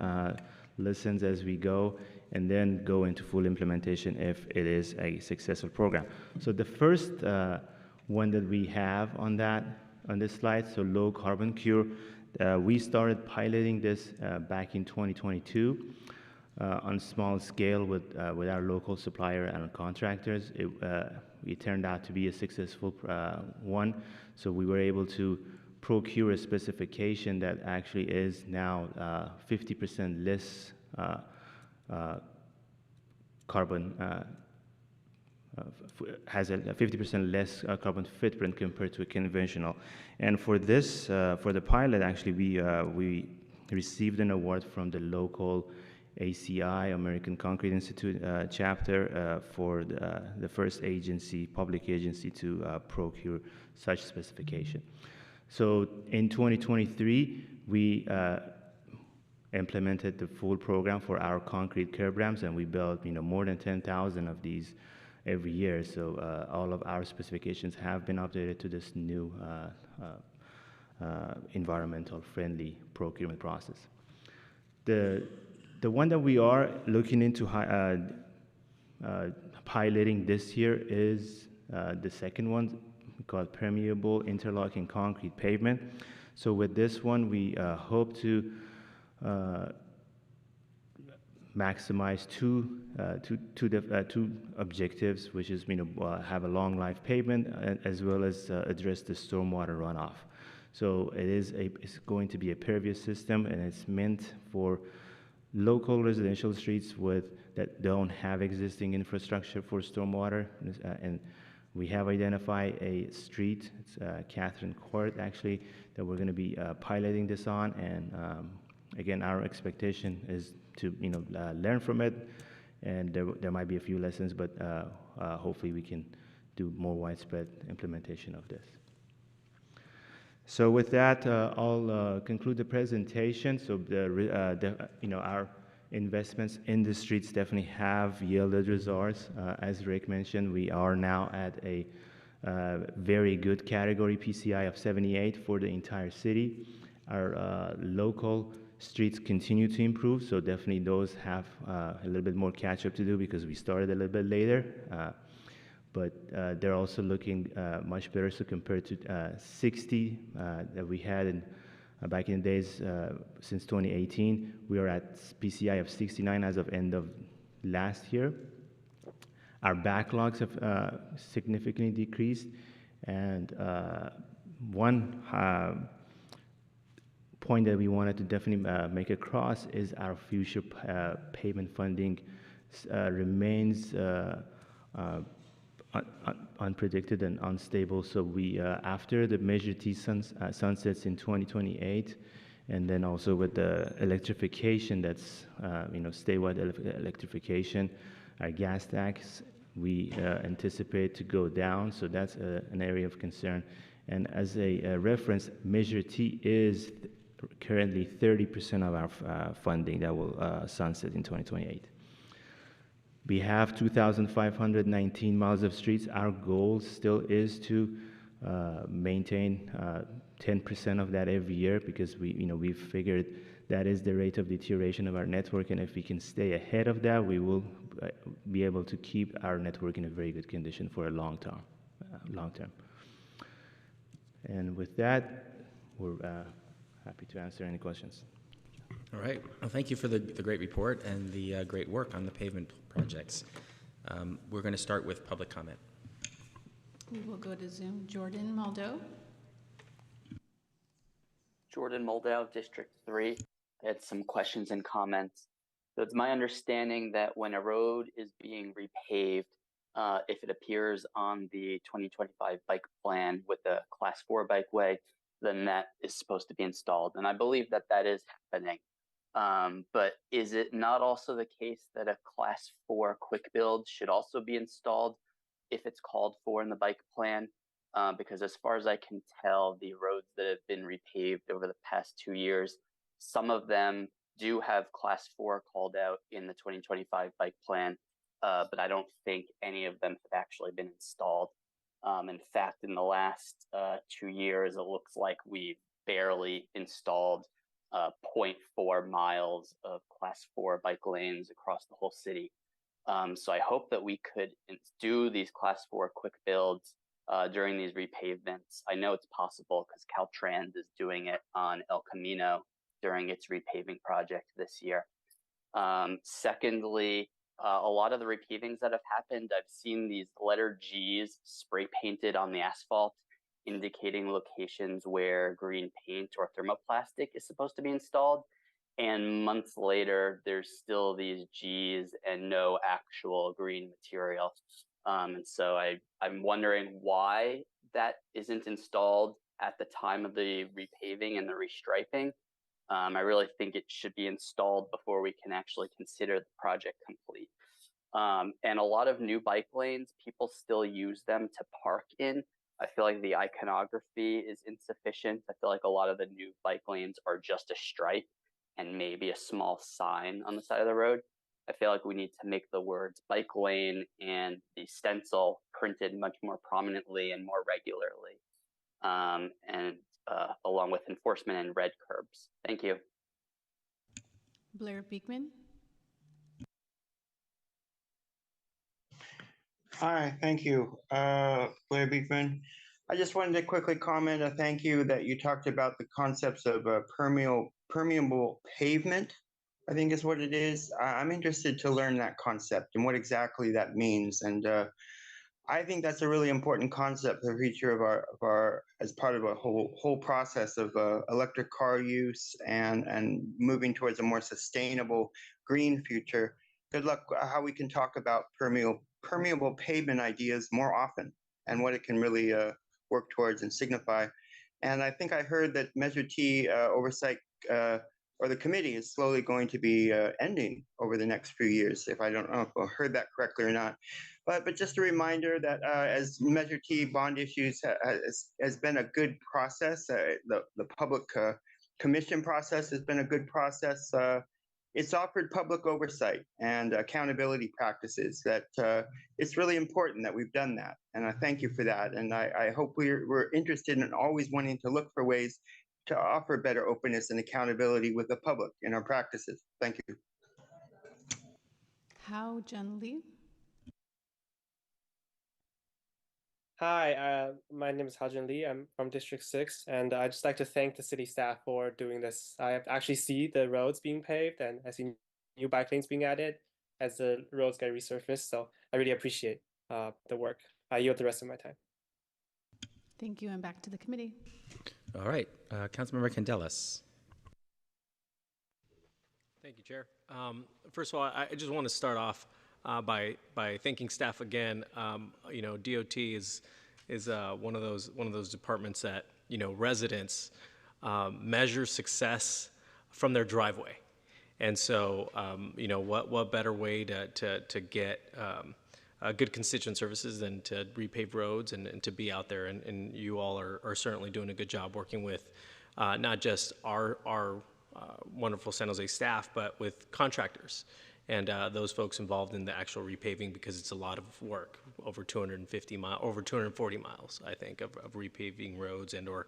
lessons as we go, and then go into full implementation if it is a successful program. So the first one that we have on this slide, so low carbon cure, we started piloting this back in 2022 on small scale with our local supplier and contractors. It turned out to be a successful one, so we were able to procure a specification that actually is now 50% less carbon, has a 50% less carbon footprint compared to a conventional. And for this, for the pilot, actually, we received an award from the local ACI, American Concrete Institute chapter, for the first agency, public agency, to procure such specification. So in 2023, we implemented the full program for our concrete curb ramps, and we built more than 10,000 of these every year. So all of our specifications have been updated to this new environmental friendly procurement process. The one that we are looking into piloting this year is the second one, called permeable interlocking concrete pavement. So with this one, we hope to maximize two objectives, which is have a long life pavement as well as address the stormwater runoff. So it's going to be a pervious system, and it's meant for local residential streets that don't have existing infrastructure for stormwater, and we have identified a street, it's Catherine Court actually, that we're going to be piloting this on, and again, our expectation is to learn from it, and there might be a few lessons, but hopefully we can do more widespread implementation of this. So with that, I'll conclude the presentation. So our investments in the streets definitely have yielded results. As Rick mentioned, we are now at a very good category PCI of 78 for the entire city. Our local streets continue to improve, so definitely those have a little bit more catch up to do because we started a little bit later. But they're also looking much better. So compared to 60 that we had back in the days since 2018, we are at PCI of 69 as of end of last year. Our backlogs have significantly decreased, and one point that we wanted to definitely make across is our future payment funding remains unpredicted and unstable. So we, after the Measure T sunsets in 2028, and then also with the electrification, that's statewide electrification, our gas tax, we anticipate to go down. So that's an area of concern. And as a reference, Measure T is currently 30% of our funding that will sunset in 2028. We have 2,519 miles of streets. Our goal still is to maintain 10% of that every year, because we've figured that is the rate of deterioration of our network, and if we can stay ahead of that, we will be able to keep our network in a very good condition for a long term. And with that, we're happy to answer any questions. All right. Well, thank you for the great report and the great work on the pavement projects. We're going to start with public comment. We will go to Zoom. Jordan Moldo. Jordan Moldow, District 3. I had some questions and comments. So it's my understanding that when a road is being repaved, if it appears on the 2025 bike plan with a class 4 bikeway, then that is supposed to be installed. And I believe that that is happening. But is it not also the case that a class 4 quick build should also be installed if it's called for in the bike plan? Because as far as I can tell, the roads that have been repaved over the past 2 years, some of them do have class 4 called out in the 2025 bike plan, but I don't think any of them have actually been installed. In fact, in the last 2 years, it looks like we've barely installed 0.4 miles of class 4 bike lanes across the whole city. So I hope that we could do these class 4 quick builds during these repavements. I know it's possible because Caltrans is doing it on El Camino during its repaving project this year. Secondly, a lot of the repavings that have happened, I've seen these letter G's spray painted on the asphalt, indicating locations where green paint or thermoplastic is supposed to be installed. And months later, there's still these G's and no actual green material. And so I'm wondering why that isn't installed at the time of the repaving and the restriping. I really think it should be installed before we can actually consider the project complete. And a lot of new bike lanes, people still use them to park in. I feel like the iconography is insufficient. I feel like a lot of the new bike lanes are just a stripe and maybe a small sign on the side of the road. I feel like we need to make the words bike lane and the stencil printed much more prominently and more regularly. Along with enforcement and red curbs. Thank you. Blair Beekman. Hi, thank you. Blair Beekman. I just wanted to quickly comment a thank you that you talked about the concepts of permeable pavement, I think is what it is. I'm interested to learn that concept and what exactly that means. And I think that's a really important concept, the future of our as part of a whole process of electric car use and moving towards a more sustainable green future. Good luck how we can talk about permeable pavement ideas more often and what it can really work towards and signify. And I think I heard that Measure T oversight or the committee is slowly going to be ending over the next few years, if I don't know if I heard that correctly or not. But just a reminder that as Measure T bond issues has been a good process, the public commission process has been a good process. It's offered public oversight and accountability practices that it's really important that we've done that. And I thank you for that. And I hope we're interested in always wanting to look for ways to offer better openness and accountability with the public in our practices. Thank you. Hao Jun Lee. Hi, my name is Hao-Jun Lee. I'm from District 6, and I'd just like to thank the city staff for doing this. I actually see the roads being paved, and I see new bike lanes being added as the roads get resurfaced, so I really appreciate the work. I yield the rest of my time. Thank you, and back to the committee. All right, Councilmember Candelas. Thank you, Chair. First of all, I just want to start off by thanking staff again. You know, DOT is one of those departments that, you know, residents measure success from their driveway, and so you know, what better way to get good constituent services than to repave roads and to be out there, and you all are certainly doing a good job working with not just our wonderful San Jose staff, but with contractors and those folks involved in the actual repaving, because it's a lot of work, over 240 miles, I think, of repaving roads and or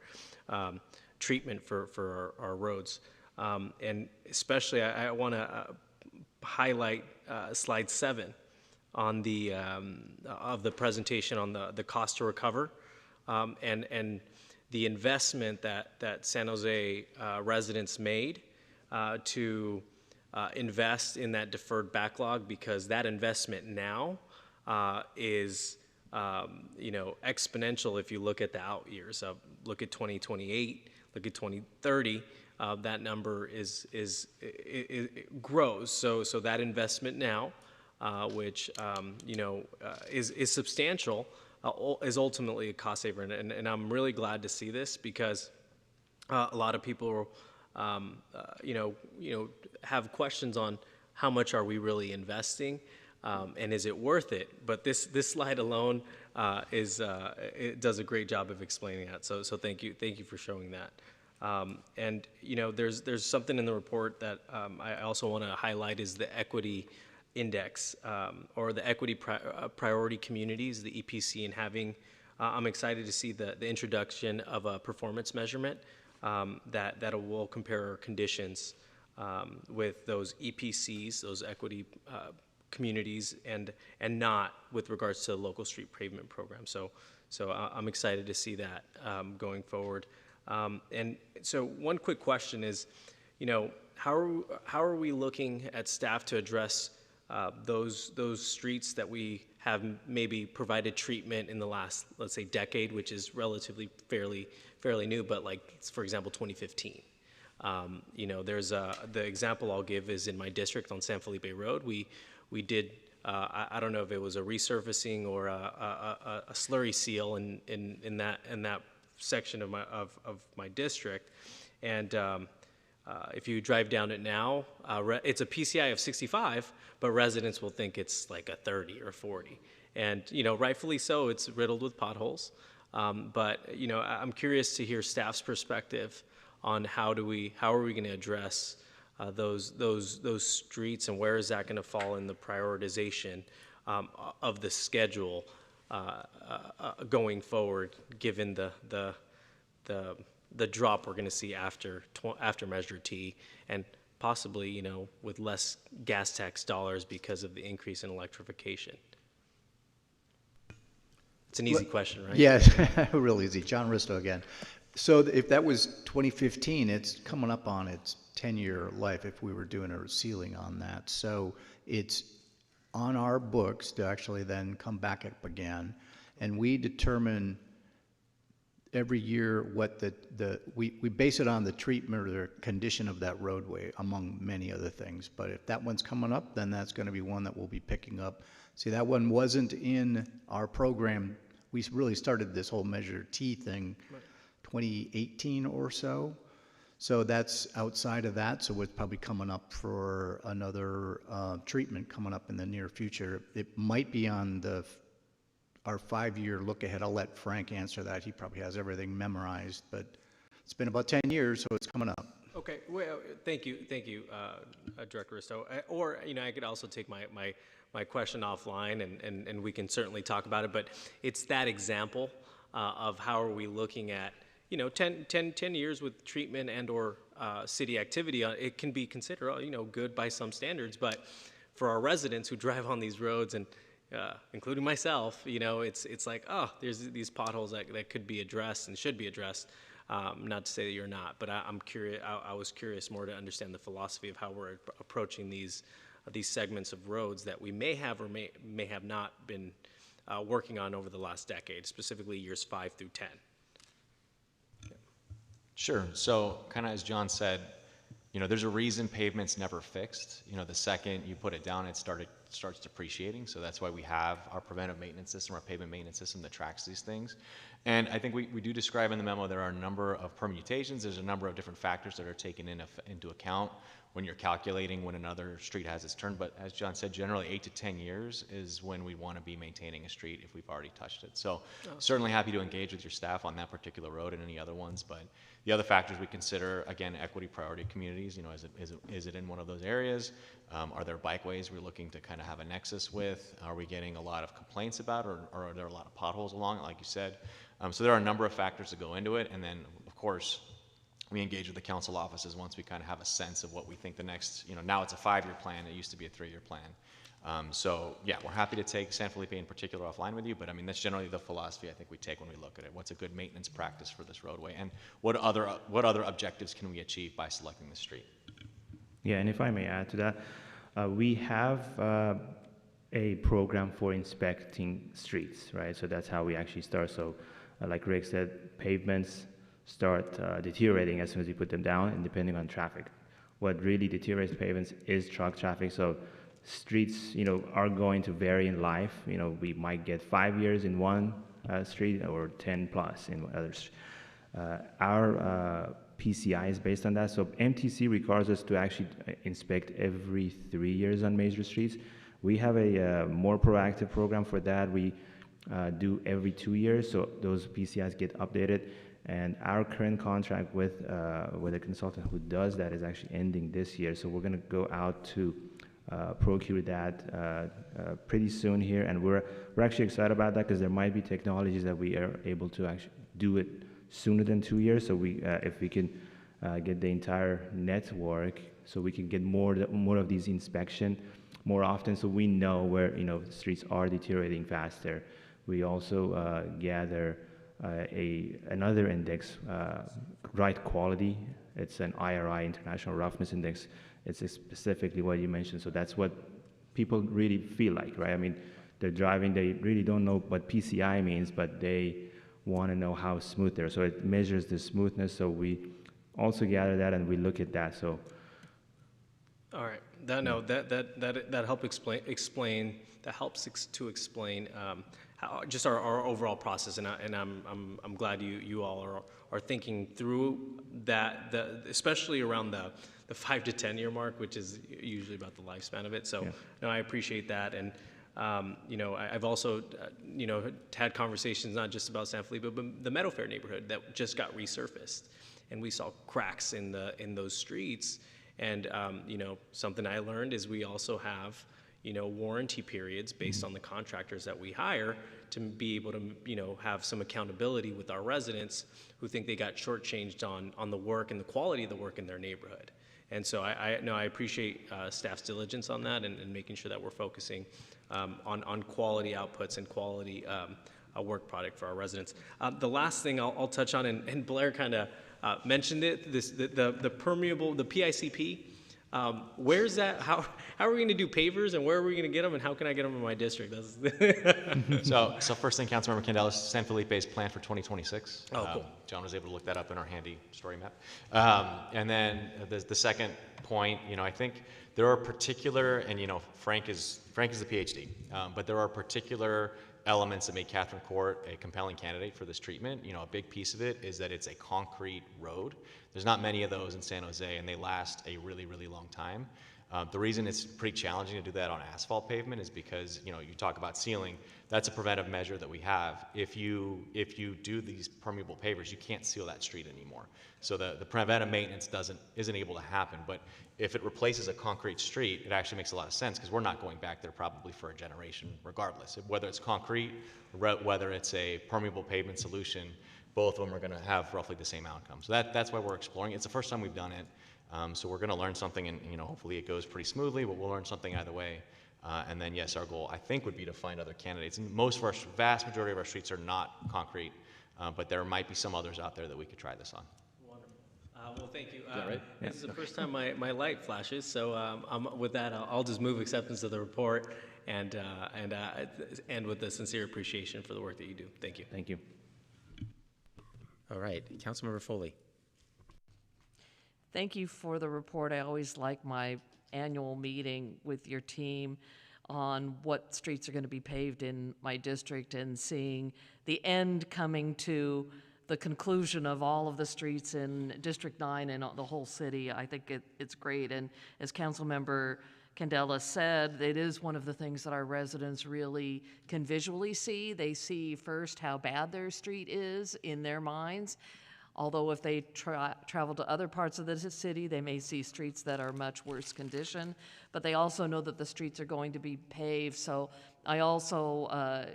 treatment for our roads. And especially, I want to highlight slide 7 on the of the presentation on the cost to recover, and the investment that San Jose residents made to invest in that deferred backlog, because that investment now is you know, exponential. If you look at the out years, look at 2028, look at 2030, that number it grows. So that investment now which is substantial, is ultimately a cost saver. And I'm really glad to see this because a lot of people, have questions on how much are we really investing, and is it worth it? But this slide alone it does a great job of explaining that. So thank you for showing that. And there's something in the report that I also want to highlight is the equity index, or the equity priority communities, the EPC, and having. I'm excited to see the introduction of a performance measurement that will compare our conditions with those EPCs, those equity communities, and not with regards to the local street pavement program. So I'm excited to see that going forward. And so one quick question is, how are we looking at staff to address those streets that we have maybe provided treatment in the last, let's say, decade, which is relatively fairly new, but like, for example, 2015. There's the example I'll give is in my district on San Felipe Road. We did, I don't know if it was a resurfacing or a slurry seal in that section of my district, and if you drive down it now, it's a PCI of 65, but residents will think it's like a 30 or 40, and rightfully so. It's riddled with potholes, but I'm curious to hear staff's perspective on how are we going to address those streets, and where is that going to fall in the prioritization of the schedule going forward, given the drop we're going to see after Measure T, and possibly with less gas tax dollars because of the increase in electrification. It's an easy question, right? Yes, real easy. John Risto again. So if that was 2015, it's coming up on its 10-year life if we were doing a sealing on that. So it's on our books to actually then come back up again, and we determine every year what we base it on the treatment or the condition of that roadway, among many other things. But if that one's coming up, then that's going to be one that we'll be picking up. See, that one wasn't in our program. We really started this whole Measure T thing 2018 or so. So that's outside of that. So it's probably coming up for another treatment coming up in the near future. It might be on our 5-year look ahead. I'll let Frank answer that. He probably has everything memorized, but it's been about 10 years, so it's coming up. Okay, well, thank you, Director Risto. Or I could also take my question offline, and we can certainly talk about it. But it's that example of how are we looking at 10 years with treatment and or city activity. It can be considered good by some standards, but for our residents who drive on these roads, and including myself, it's like, there's these potholes that could be addressed and should be addressed. Not to say that you're not, but I'm curious. I was curious more to understand the philosophy of how we're approaching these segments of roads that we may have or may have not been working on over the last decade, specifically years 5 through 10. Sure. So kind of as John said, there's a reason pavement's never fixed. The second you put it down, it starts depreciating. So that's why we have our preventive maintenance system, our pavement maintenance system that tracks these things. And I think we do describe in the memo there are a number of permutations. There's a number of different factors that are taken into account when you're calculating when another street has its turn. But as John said, generally 8 to 10 years is when we want to be maintaining a street if we've already touched it. So certainly happy to engage with your staff on that particular road and any other ones. But the other factors we consider, again, equity priority communities. Is it in one of those areas? Are there bikeways we're looking to kind of have a nexus with? Are we getting a lot of complaints about, or are there a lot of potholes along it, like you said? So there are a number of factors that go into it. And then, of course, we engage with the council offices once we kind of have a sense of what we think the next, now it's a 5-year plan. It used to be a 3-year plan. So yeah, we're happy to take San Felipe in particular offline with you, but I mean, that's generally the philosophy I think we take when we look at it. What's a good maintenance practice for this roadway, and what other objectives can we achieve by selecting the street? Yeah, and if I may add to that, we have a program for inspecting streets, right? So that's how we actually start. So like Rick said, pavements start deteriorating as soon as you put them down, and depending on traffic. What really deteriorates pavements is truck traffic. So streets, are going to vary in life. We might get 5 years in one street or 10 plus in others. Our PCI is based on that. So MTC requires us to actually inspect every 3 years on major streets. We have a more proactive program for that. We do every 2 years, so those PCIs get updated. And our current contract with a consultant who does that is actually ending this year. So we're going to go out to procure that pretty soon here, and we're actually excited about that because there might be technologies that we are able to actually do it sooner than 2 years. So if we can get the entire network, so we can get more of these inspection more often, so we know where the streets are deteriorating faster. We also gather another index, right quality. It's an IRI, International Roughness Index. It's specifically what you mentioned. So that's what people really feel like, right? I mean, they're driving, they really don't know what PCI means, but they want to know how smooth they're. So it measures the smoothness. So we also gather that and we look at that. So. All right. That helps explain. That helps to explain how just our overall process, and I'm glad you all are thinking through that, especially around the 5 to 10 year mark, which is usually about the lifespan of it. So no, I appreciate that, and I've also had conversations not just about San Felipe, but the Meadow Fair neighborhood that just got resurfaced, and we saw cracks in those streets. And something I learned is we also have warranty periods based on the contractors that we hire to be able to have some accountability with our residents who think they got shortchanged on the work and the quality of the work in their neighborhood. And so I appreciate staff's diligence on that and making sure that we're focusing on quality outputs and quality work product for our residents. The last thing I'll touch on, and Blair kind of mentioned it, the permeable, the PICP. Where's that? How are we going to do pavers, and where are we going to get them, and how can I get them in my district? So first thing, Councilmember Candelas, San Felipe's plan for 2026. Oh, cool. John was able to look that up in our handy story map. And then the second point, I think there are particular, and Frank is the PhD, but there are particular elements that make Catherine Court a compelling candidate for this treatment. A big piece of it is that it's a concrete road. There's not many of those in San Jose, and they last a really, really long time. The reason it's pretty challenging to do that on asphalt pavement is because, you talk about sealing, that's a preventive measure that we have. If you do these permeable pavers, you can't seal that street anymore. So the preventive maintenance isn't able to happen. But if it replaces a concrete street, it actually makes a lot of sense because we're not going back there probably for a generation regardless. Whether it's concrete, or whether it's a permeable pavement solution, both of them are going to have roughly the same outcome. So that's why we're exploring. It's the first time we've done it. So we're going to learn something, and hopefully it goes pretty smoothly, but we'll learn something either way. And then yes, our goal I think would be to find other candidates. And vast majority of our streets are not concrete, but there might be some others out there that we could try this on. Wonderful. Well, thank you. Right? This is the first time my light flashes, so with that, I'll just move acceptance of the report and with the sincere appreciation for the work that you do. Thank you. Thank you. All right, Councilmember Foley. Thank you for the report. I always like my annual meeting with your team on what streets are going to be paved in my district and seeing the end coming to the conclusion of all of the streets in District 9 and the whole city. I think it's great. And as Councilmember Candela said, it is one of the things that our residents really can visually see. They see first how bad their street is in their minds. Although if they travel to other parts of the city, they may see streets that are much worse condition, but they also know that the streets are going to be paved. So I also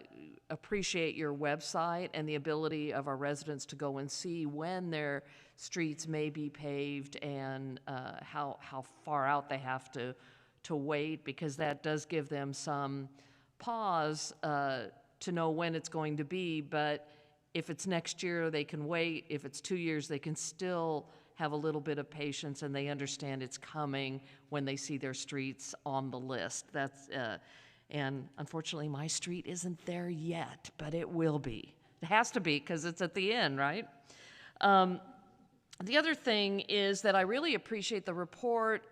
appreciate your website and the ability of our residents to go and see when their streets may be paved and how far out they have to wait, because that does give them some pause to know when it's going to be. But if it's next year, they can wait. If it's 2 years, they can still have a little bit of patience, and they understand it's coming when they see their streets on the list. And unfortunately, my street isn't there yet, but it will be. It has to be because it's at the end, right? The other thing is that I really appreciate the report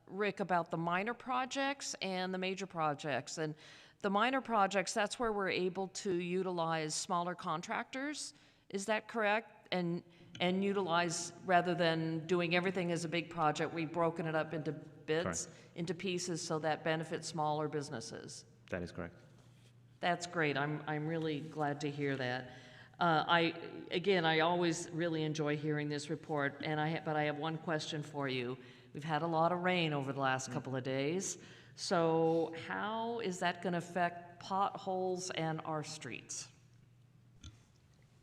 Rick, about the minor projects and the major projects. And the minor projects, that's where we're able to utilize smaller contractors. Is that correct? And utilize, rather than doing everything as a big project, we've broken it up into bids, Correct. into pieces, so that benefits smaller businesses. That is correct. That's great. I'm really glad to hear that. I always really enjoy hearing this report, but I have one question for you. We've had a lot of rain over the last couple of days, so how is that going to affect potholes and our streets?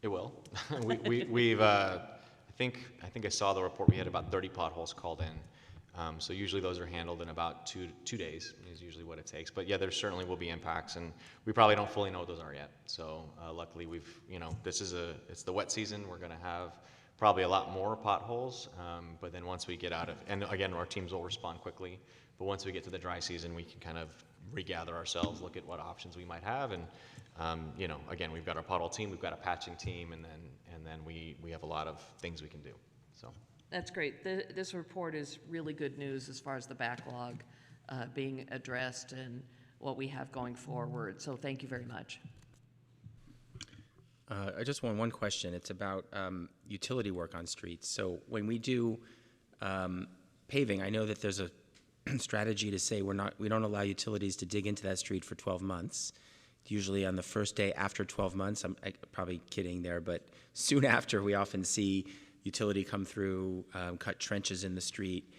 It will. We've I think I saw the report. We had about 30 potholes called in. So usually those are handled in about two days is usually what it takes. But yeah, there certainly will be impacts, and we probably don't fully know what those are yet. So luckily it's the wet season. We're going to have probably a lot more potholes. But then once we get out of, and again, our teams will respond quickly. But once we get to the dry season, we can kind of regather ourselves, look at what options we might have, and again, we've got our pothole team, we've got a patching team, and then we have a lot of things we can do. So That's great. This report is really good news as far as the backlog being addressed and what we have going forward. So thank you very much. I just want one question. It's about utility work on streets. So when we do paving, I know that there's a strategy to say we don't allow utilities to dig into that street for 12 months. Usually on the first day after 12 months, I'm probably kidding there, but soon after we often see utility come through, cut trenches in the street.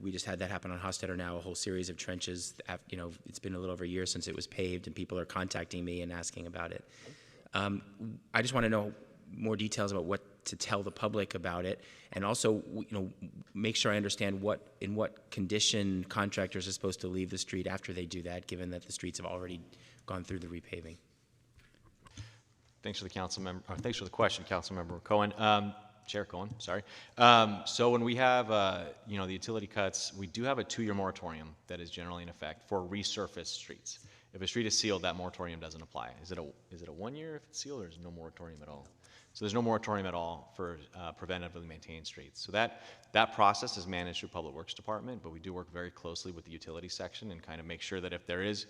We just had that happen on Hofstadter now, a whole series of trenches. It's been a little over a year since it was paved, and people are contacting me and asking about it. I just want to know more details about what to tell the public about it, and also make sure I understand in what condition contractors are supposed to leave the street after they do that, given that the streets have already gone through the repaving. Thanks for thanks for the question, Councilmember Cohen. Chair Cohen, sorry. So when we have the utility cuts, we do have a 2-year moratorium that is generally in effect for resurfaced streets. If a street is sealed, that moratorium doesn't apply. Is it a 1 year if it's sealed, or is there no moratorium at all? So there's no moratorium at all for preventatively maintained streets. So that process is managed through Public Works Department, but we do work very closely with the utility section and kind of make sure that if there is,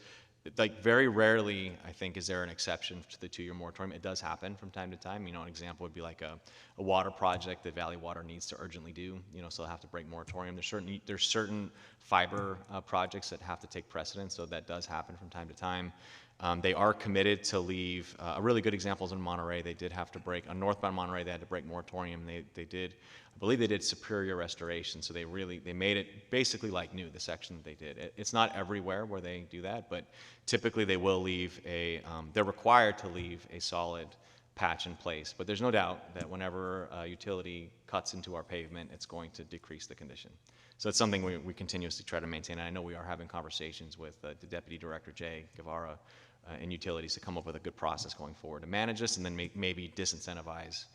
very rarely, I think, is there an exception to the 2-year moratorium. It does happen from time to time. An example would be like a water project that Valley Water needs to urgently do, so they'll have to break moratorium. There's certain fiber projects that have to take precedence, so that does happen from time to time. They are committed to leave. A really good example is in Monterey. They did have to break, on northbound Monterey, they had to break moratorium. They did, I believe they did superior restoration, so they made it basically like new, the section that they did. It's not everywhere where they do that, but typically they will leave they're required to leave a solid patch in place. But there's no doubt that whenever a utility cuts into our pavement, it's going to decrease the condition. So it's something we continuously try to maintain. And I know we are having conversations with the Deputy Director, Jay Guevara, and utilities to come up with a good process going forward to manage this, and then maybe disincentivize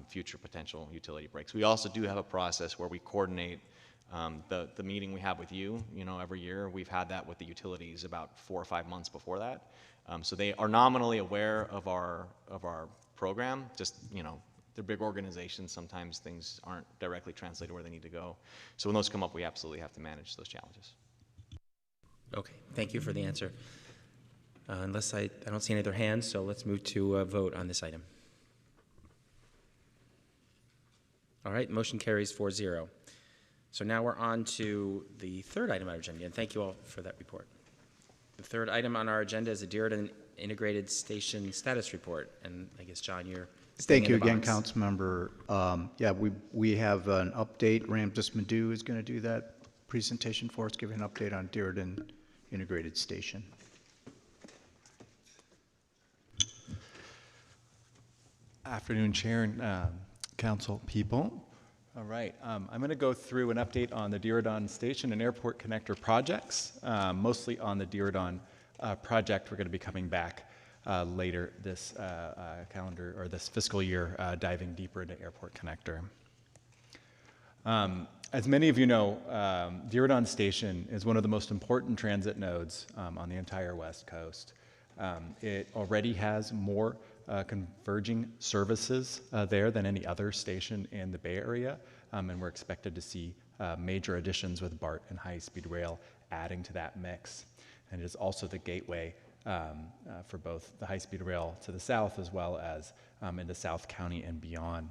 future potential utility breaks. We also do have a process where we coordinate the meeting we have with you, every year. We've had that with the utilities about 4 or 5 months before that. So they are nominally aware of our program. Just, they're big organizations. Sometimes things aren't directly translated where they need to go. So when those come up, we absolutely have to manage those challenges. Okay, thank you for the answer. Unless I don't see any other hands, so let's move to a vote on this item. All right, motion carries 4-0. So now we're on to the third item on our agenda, and thank you all for that report. The third item on our agenda is the Dearden Integrated Station Status Report, and I guess, John, you're Thank you again, Councilmember. We have an update. Ramses Madhu is going to do that presentation for us, giving an update on Dearden Integrated Station. Afternoon, Chair and Council people. All right, I'm going to go through an update on the Dearden Station and Airport Connector projects, mostly on the Dearden project. We're going to be coming back later this calendar or this fiscal year, diving deeper into Airport Connector. As many of you know, Dearden Station is one of the most important transit nodes on the entire West Coast. It already has more converging services there than any other station in the Bay Area, and we're expected to see major additions with BART and high-speed rail adding to that mix. And it is also the gateway for both the high-speed rail to the south as well as into South County and beyond.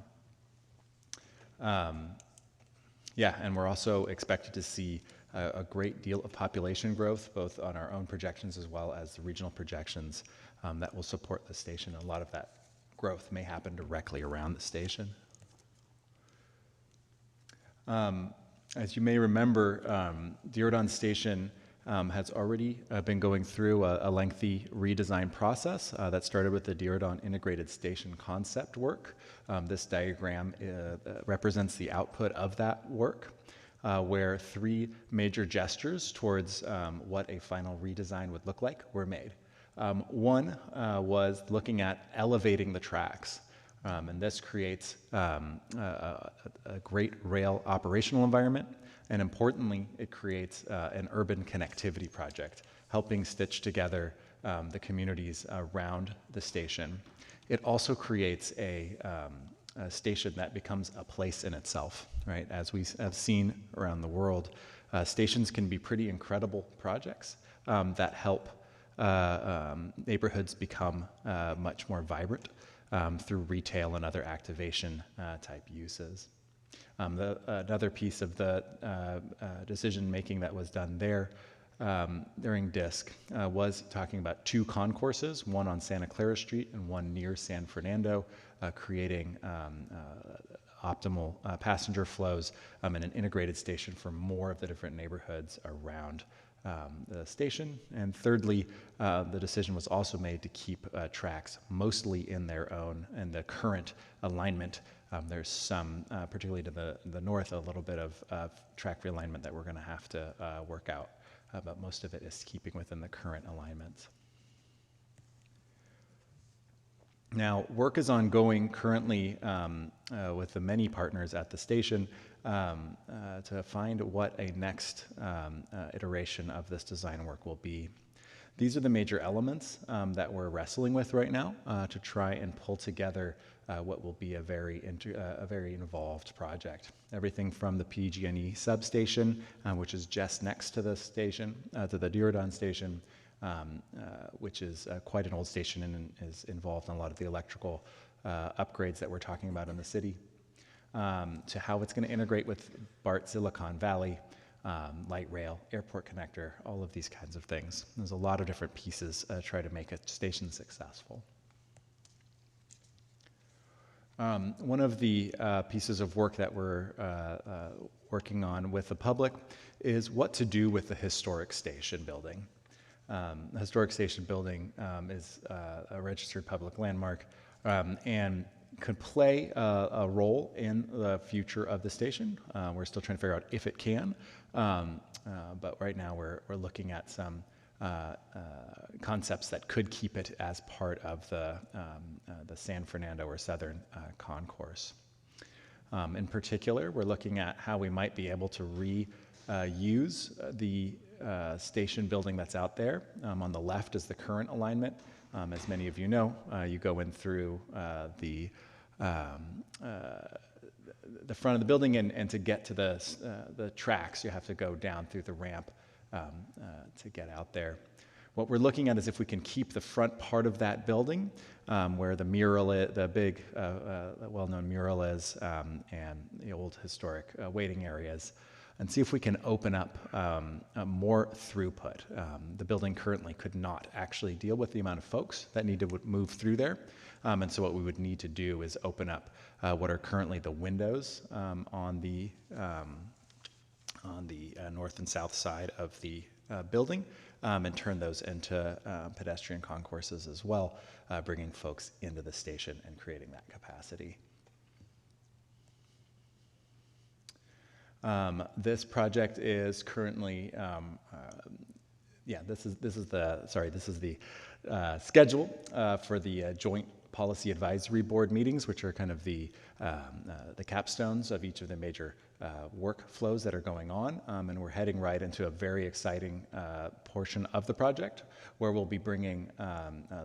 Yeah, and we're also expected to see a great deal of population growth, both on our own projections as well as the regional projections that will support the station. A lot of that growth may happen directly around the station. As you may remember, Diridon Station has already been going through a lengthy redesign process that started with the Diridon Integrated Station concept work. This diagram represents the output of that work, where 3 major gestures towards what a final redesign would look like were made. One was looking at elevating the tracks. And this creates a great rail operational environment, and importantly, it creates an urban connectivity project, helping stitch together the communities around the station. It also creates a station that becomes a place in itself, right? As we have seen around the world, stations can be pretty incredible projects that help neighborhoods become much more vibrant. Through retail and other activation type uses. Another piece of the decision making that was done there during DISC was talking about 2 concourses, one on Santa Clara Street and one near San Fernando, creating optimal passenger flows and an integrated station for more of the different neighborhoods around the station. And thirdly, the decision was also made to keep tracks mostly in their own and the current alignment. There's some, particularly to the north, a little bit of track realignment that we're going to have to work out, but most of it is keeping within the current alignments. Now, work is ongoing currently with the many partners at the station to find what a next iteration of this design work will be. These are the major elements that we're wrestling with right now to try and pull together what will be a very involved project. Everything from the PG&E substation, which is just next to the station, to the Diridon station, which is quite an old station and is involved in a lot of the electrical upgrades that we're talking about in the city, to how it's going to integrate with BART, Silicon Valley, light rail, airport connector, all of these kinds of things. There's a lot of different pieces to try to make a station successful. One of the pieces of work that we're working on with the public is what to do with the historic station building. The historic station building is a registered public landmark and could play a role in the future of the station. We're still trying to figure out if it can, but right now we're looking at some concepts that could keep it as part of the San Fernando or Southern Concourse. In particular, we're looking at how we might be able to reuse the station building that's out there. On the left is the current alignment. As many of you know, you go in through the front of the building, and to get to the tracks, you have to go down through the ramp to get out there. What we're looking at is if we can keep the front part of that building, where the mural, the big, well-known mural is, and the old historic waiting areas, and see if we can open up more throughput. The building currently could not actually deal with the amount of folks that need to move through there. And so what we would need to do is open up what are currently the windows on the north and south side of the building, and turn those into pedestrian concourses as well, bringing folks into the station and creating that capacity. This project is currently, this is the schedule for the joint policy advisory board meetings, which are kind of the capstones of each of the major workflows that are going on. And we're heading right into a very exciting portion of the project where we'll be bringing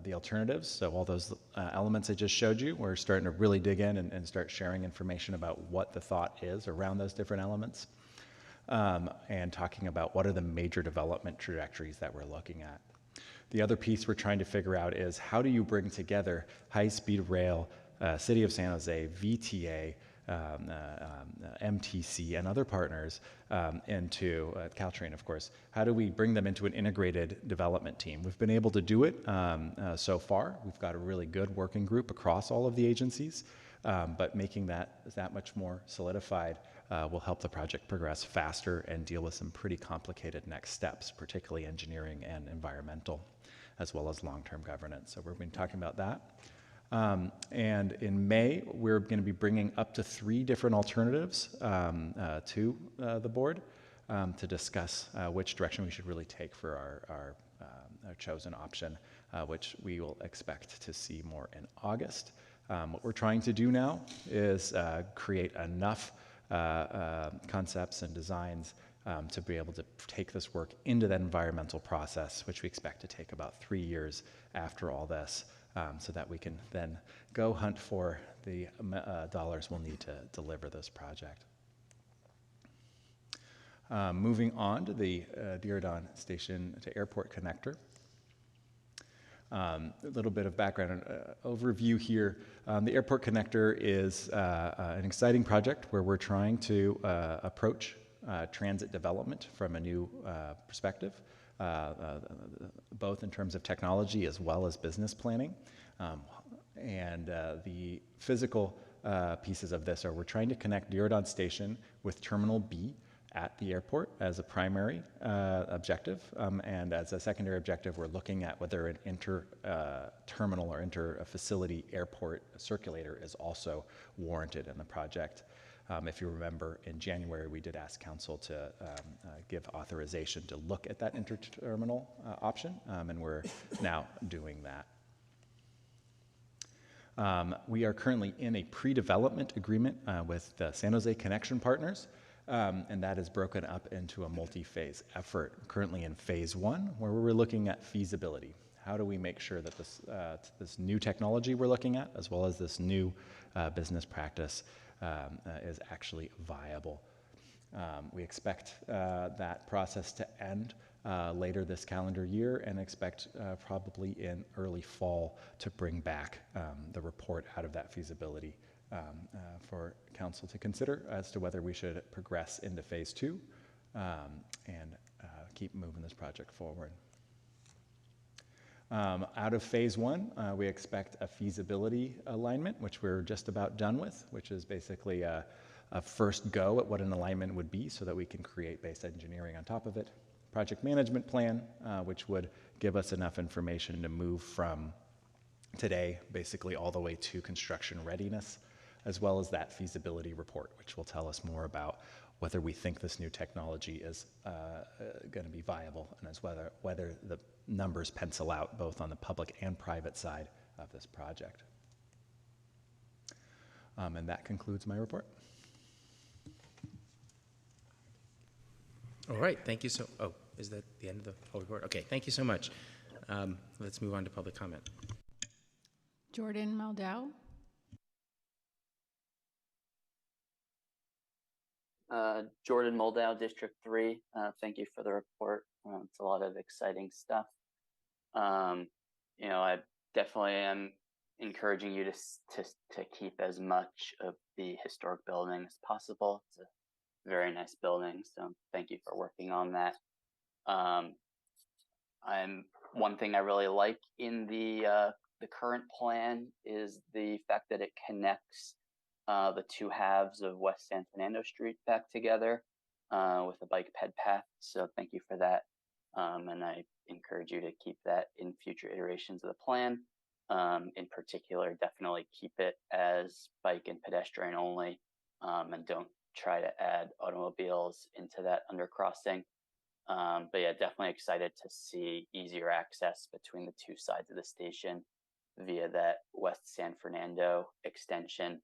the alternatives. So all those elements I just showed you, we're starting to really dig in and start sharing information about what the thought is around those different elements. and talking about what are the major development trajectories that we're looking at. The other piece we're trying to figure out is how do you bring together high-speed rail, City of San Jose, VTA, MTC, and other partners into Caltrain, of course. How do we bring them into an integrated development team? We've been able to do it so far. We've got a really good working group across all of the agencies, but making that much more solidified will help the project progress faster and deal with some pretty complicated next steps, particularly engineering and environmental, as well as long-term governance. So we've been talking about that. And in May, we're going to be bringing up to 3 different alternatives to the board to discuss which direction we should really take for our chosen option, which we will expect to see more in August. What we're trying to do now is create enough concepts and designs to be able to take this work into that environmental process, which we expect to take about 3 years after all this. So that we can then go hunt for the dollars we'll need to deliver this project. Moving on to the Diridon Station to Airport Connector. A little bit of background overview here. The Airport Connector is an exciting project where we're trying to approach transit development from a new perspective. Both in terms of technology as well as business planning. The physical pieces of this are we're trying to connect Diridon Station with Terminal B at the airport as a primary objective. And as a secondary objective, we're looking at whether an inter-terminal or inter-facility airport circulator is also warranted in the project. If you remember, in January, we did ask Council to give authorization to look at that interterminal option, and we're now doing that. We are currently in a pre-development agreement with the San Jose Connection Partners, and that is broken up into a multi-phase effort. Currently in phase 1, where we're looking at feasibility. How do we make sure that this new technology we're looking at, as well as this new business practice, is actually viable. We expect that process to end later this calendar year and expect probably in early fall to bring back the report out of that feasibility for Council to consider as to whether we should progress into phase 2 and keep moving this project forward. Out of phase 1, we expect a feasibility alignment, which we're just about done with, which is basically a first go at what an alignment would be so that we can create base engineering on top of it. Project management plan, which would give us enough information to move from today basically all the way to construction readiness, as well as that feasibility report, which will tell us more about whether we think this new technology is going to be viable and as whether the numbers pencil out both on the public and private side of this project. And that concludes my report. All right, thank you so, oh, is that the end of the whole report? Okay, thank you so much. Let's move on to public comment. Jordan Maldau. Jordan Moldau, District 3. Thank you for the report. It's a lot of exciting stuff. I definitely am encouraging you to keep as much of the historic building as possible. It's a very nice building, so thank you for working on that. One thing I really like in the current plan is the fact that it connects the 2 halves of West San Fernando Street back together with a bike ped path. So thank you for that. And I encourage you to keep that in future iterations of the plan. In particular, definitely keep it as bike and pedestrian only, and don't try to add automobiles into that undercrossing. But yeah, definitely excited to see easier access between the 2 sides of the station via that West San Fernando extension.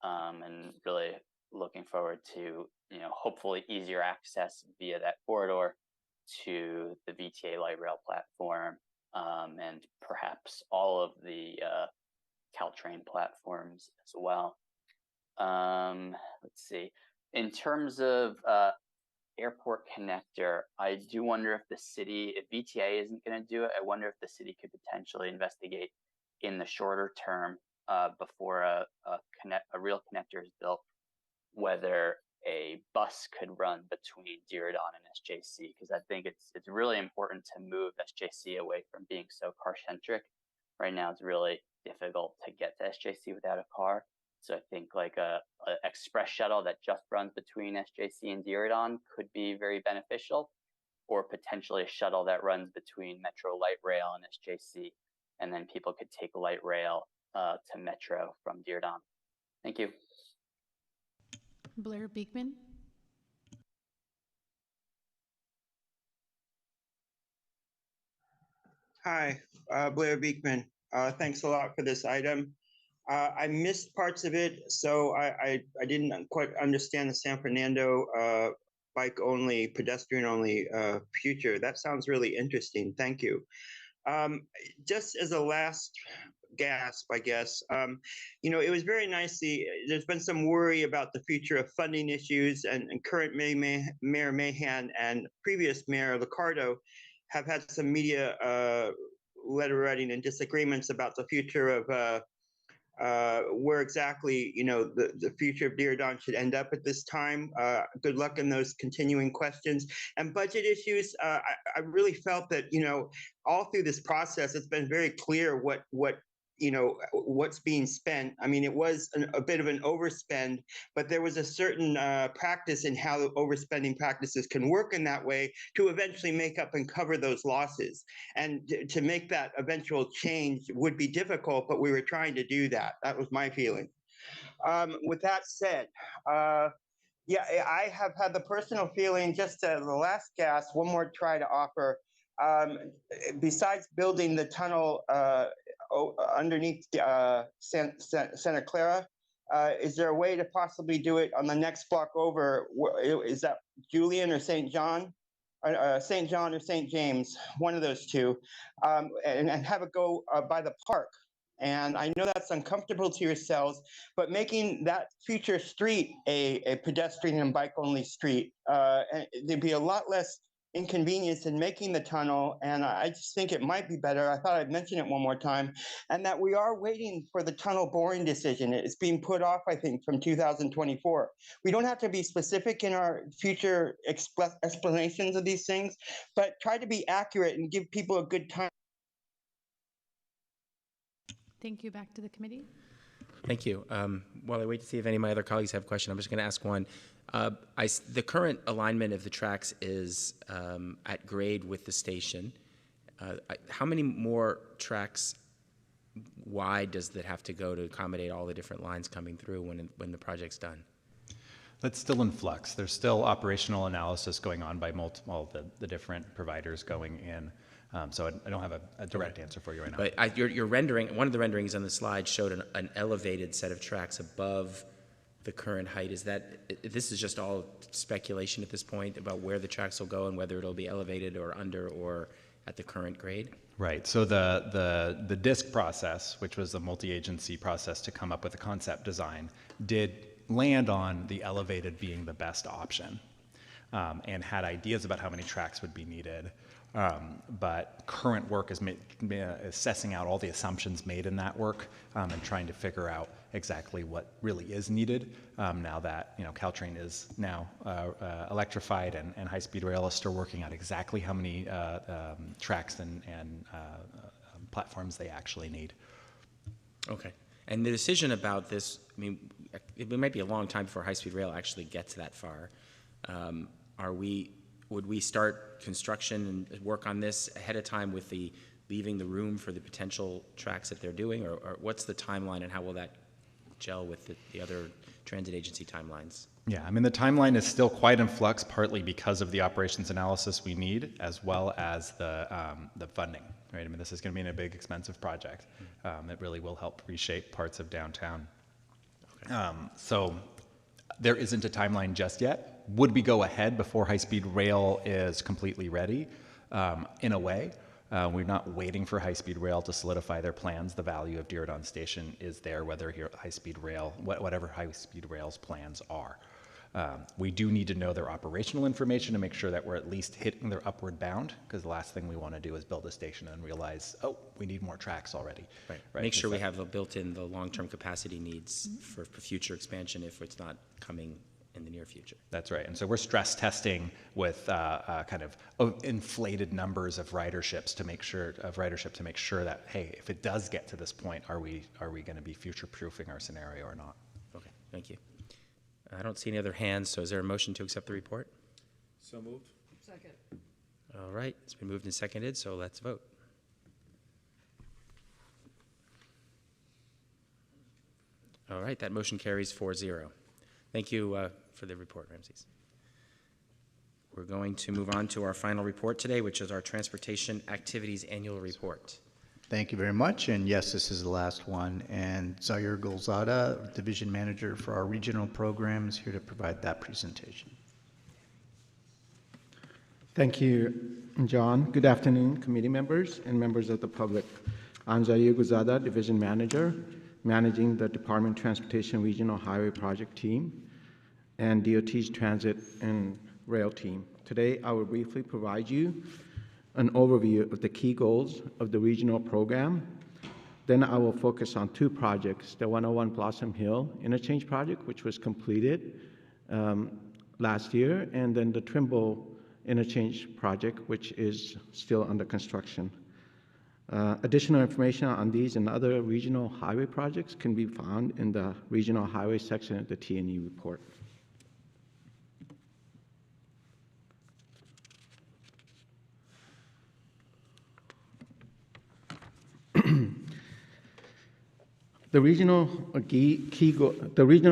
And really looking forward to, hopefully easier access via that corridor to the VTA light rail platform, and perhaps all of the Caltrain platforms as well. Let's see. In terms of airport connector, I do wonder if the city, if VTA isn't going to do it, I wonder if the city could potentially investigate in the shorter term before a real connector is built, whether a bus could run between Diridon and SJC, because I think it's really important to move SJC away from being so car centric. Right now, it's really difficult to get to SJC without a car. So I think like a express shuttle that just runs between SJC and Diridon could be very beneficial, or potentially a shuttle that runs between Metro Light Rail and SJC, and then people could take light rail to Metro from Diridon. Thank you. Blair Beekman. Hi, Blair Beekman. Thanks a lot for this item. I missed parts of it, so I didn't quite understand the San Fernando bike only, pedestrian only future. That sounds really interesting. Thank you. Just as a last gasp, I guess, it was very nicely, there's been some worry about the future of funding issues, and current Mayor Mahan and previous Mayor Liccardo have had some media letter writing and disagreements about the future of where exactly the future of Diridon should end up at this time. Good luck in those continuing questions and budget issues. I really felt that all through this process, it's been very clear what's being spent. I mean, it was a bit of an overspend, but there was a certain practice in how overspending practices can work in that way to eventually make up and cover those losses. And to make that eventual change would be difficult, but we were trying to do that. That was my feeling. With that said, yeah, I have had the personal feeling, just the last gasp, one more try to offer. Besides building the tunnel underneath Santa Clara, is there a way to possibly do it on the next block over? Is that Julian or St. John? St. John or St. James, one of those two, and have it go by the park. And I know that's uncomfortable to yourselves, but making that future street a pedestrian and bike only street, there'd be a lot less inconvenience in making the tunnel, and I just think it might be better. I thought I'd mention it one more time, and that we are waiting for the tunnel boring decision. It's being put off, I think, from 2024. We don't have to be specific in our future explanations of these things, but try to be accurate and give people a good time. Thank you. Back to the committee. Thank you. While I wait to see if any of my other colleagues have a question, I'm just going to ask one. The current alignment of the tracks is at grade with the station. How many more tracks wide does that have to go to accommodate all the different lines coming through when the project's done? That's still in flux. There's still operational analysis going on by all the different providers going in. So I don't have a direct answer for you right now. But your rendering, one of the renderings on the slide showed an elevated set of tracks above the current height. This is just all speculation at this point about where the tracks will go and whether it'll be elevated or under or at the current grade? Right. So the DISC process, which was a multi-agency process to come up with a concept design, did land on the elevated being the best option, and had ideas about how many tracks would be needed. But current work is assessing out all the assumptions made in that work, and trying to figure out exactly what really is needed now that Caltrain is now electrified and high-speed rail is still working out exactly how many tracks and platforms they actually need. Okay. And the decision about this, I mean, it might be a long time before high-speed rail actually gets that far. Would we start construction and work on this ahead of time with leaving the room for the potential tracks that they're doing, or what's the timeline and how will that gel with the other transit agency timelines? Yeah, I mean, the timeline is still quite in flux, partly because of the operations analysis we need, as well as the funding, right? I mean, this is going to be a big, expensive project that really will help reshape parts of downtown. Okay. So there isn't a timeline just yet. Would we go ahead before high-speed rail is completely ready? In a way. We're not waiting for high-speed rail to solidify their plans. The value of Diridon Station is there, whether here high-speed rail, whatever high-speed rail's plans are. We do need to know their operational information to make sure that we're at least hitting their upward bound, because the last thing we want to do is build a station and realize, oh, we need more tracks already. Right. Right. Make sure we have built in the long-term capacity needs for future expansion if it's not coming in the near future. That's right. And so we're stress testing with kind of inflated numbers of riderships to make sure that, hey, if it does get to this point, are we going to be future-proofing our scenario or not? Okay, thank you. I don't see any other hands, so is there a motion to accept the report? So moved. Second. All right, it's been moved and seconded, so let's vote. All right, that motion carries 4-0. Thank you for the report, Ramses. We're going to move on to our final report today, which is our Transportation Activities Annual Report. Thank you very much. And yes, this is the last one. And Zaire Golzada, Division Manager for our regional program, is here to provide that presentation. Thank you, John. Good afternoon, committee members and members of the public. I'm Zaire Golzada, Division Manager, managing the Department of Transportation Regional Highway Project Team and DOT's Transit and Rail Team. Today, I will briefly provide you an overview of the key goals of the regional program. Then I will focus on two projects, the 101 Blossom Hill Interchange Project, which was completed last year, and then the Trimble Interchange Project, which is still under construction. Additional information on these and other regional highway projects can be found in the regional highway section of the T&E report. The regional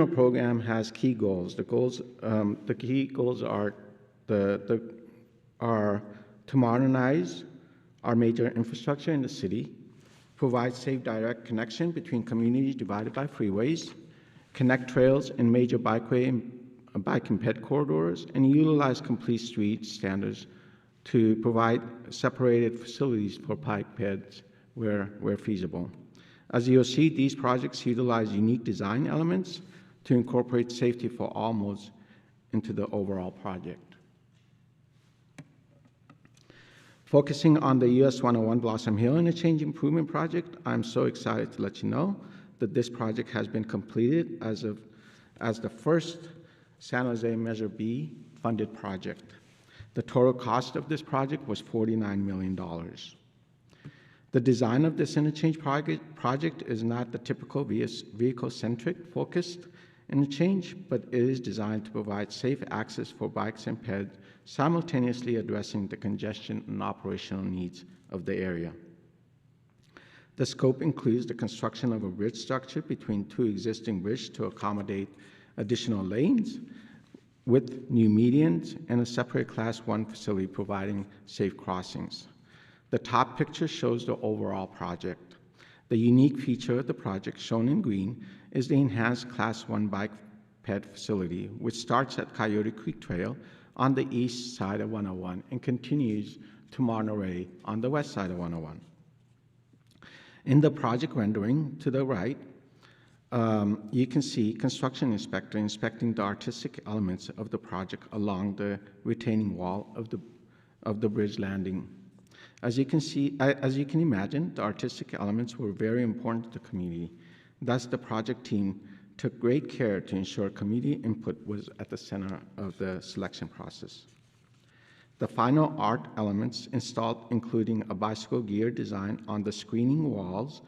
program has key goals. The key goals are to modernize our major infrastructure in the city, provide safe direct connection between communities divided by freeways, connect trails and major bikeway and bike and ped corridors, and utilize complete street standards to provide separated facilities for bike peds where feasible. As you'll see, these projects utilize unique design elements to incorporate safety for all modes into the overall project. Focusing on the US 101 Blossom Hill Interchange Improvement Project, I'm so excited to let you know that this project has been completed as the first San Jose Measure B funded project. The total cost of this project was $49 million. The design of this interchange project is not the typical vehicle-centric focused interchange, but it is designed to provide safe access for bikes and peds, simultaneously addressing the congestion and operational needs of the area. The scope includes the construction of a bridge structure between two existing bridges to accommodate additional lanes, with new medians and a separate Class 1 facility providing safe crossings. The top picture shows the overall project. The unique feature of the project, shown in green, is the enhanced Class 1 bike ped facility, which starts at Coyote Creek Trail on the east side of 101 and continues to Monterey on the west side of 101. In the project rendering to the right, you can see construction inspector inspecting the artistic elements of the project along the retaining wall of the bridge landing. As you can imagine, the artistic elements were very important to the community. Thus, the project team took great care to ensure community input was at the center of the selection process. The final art elements installed, including a bicycle gear design on the screening walls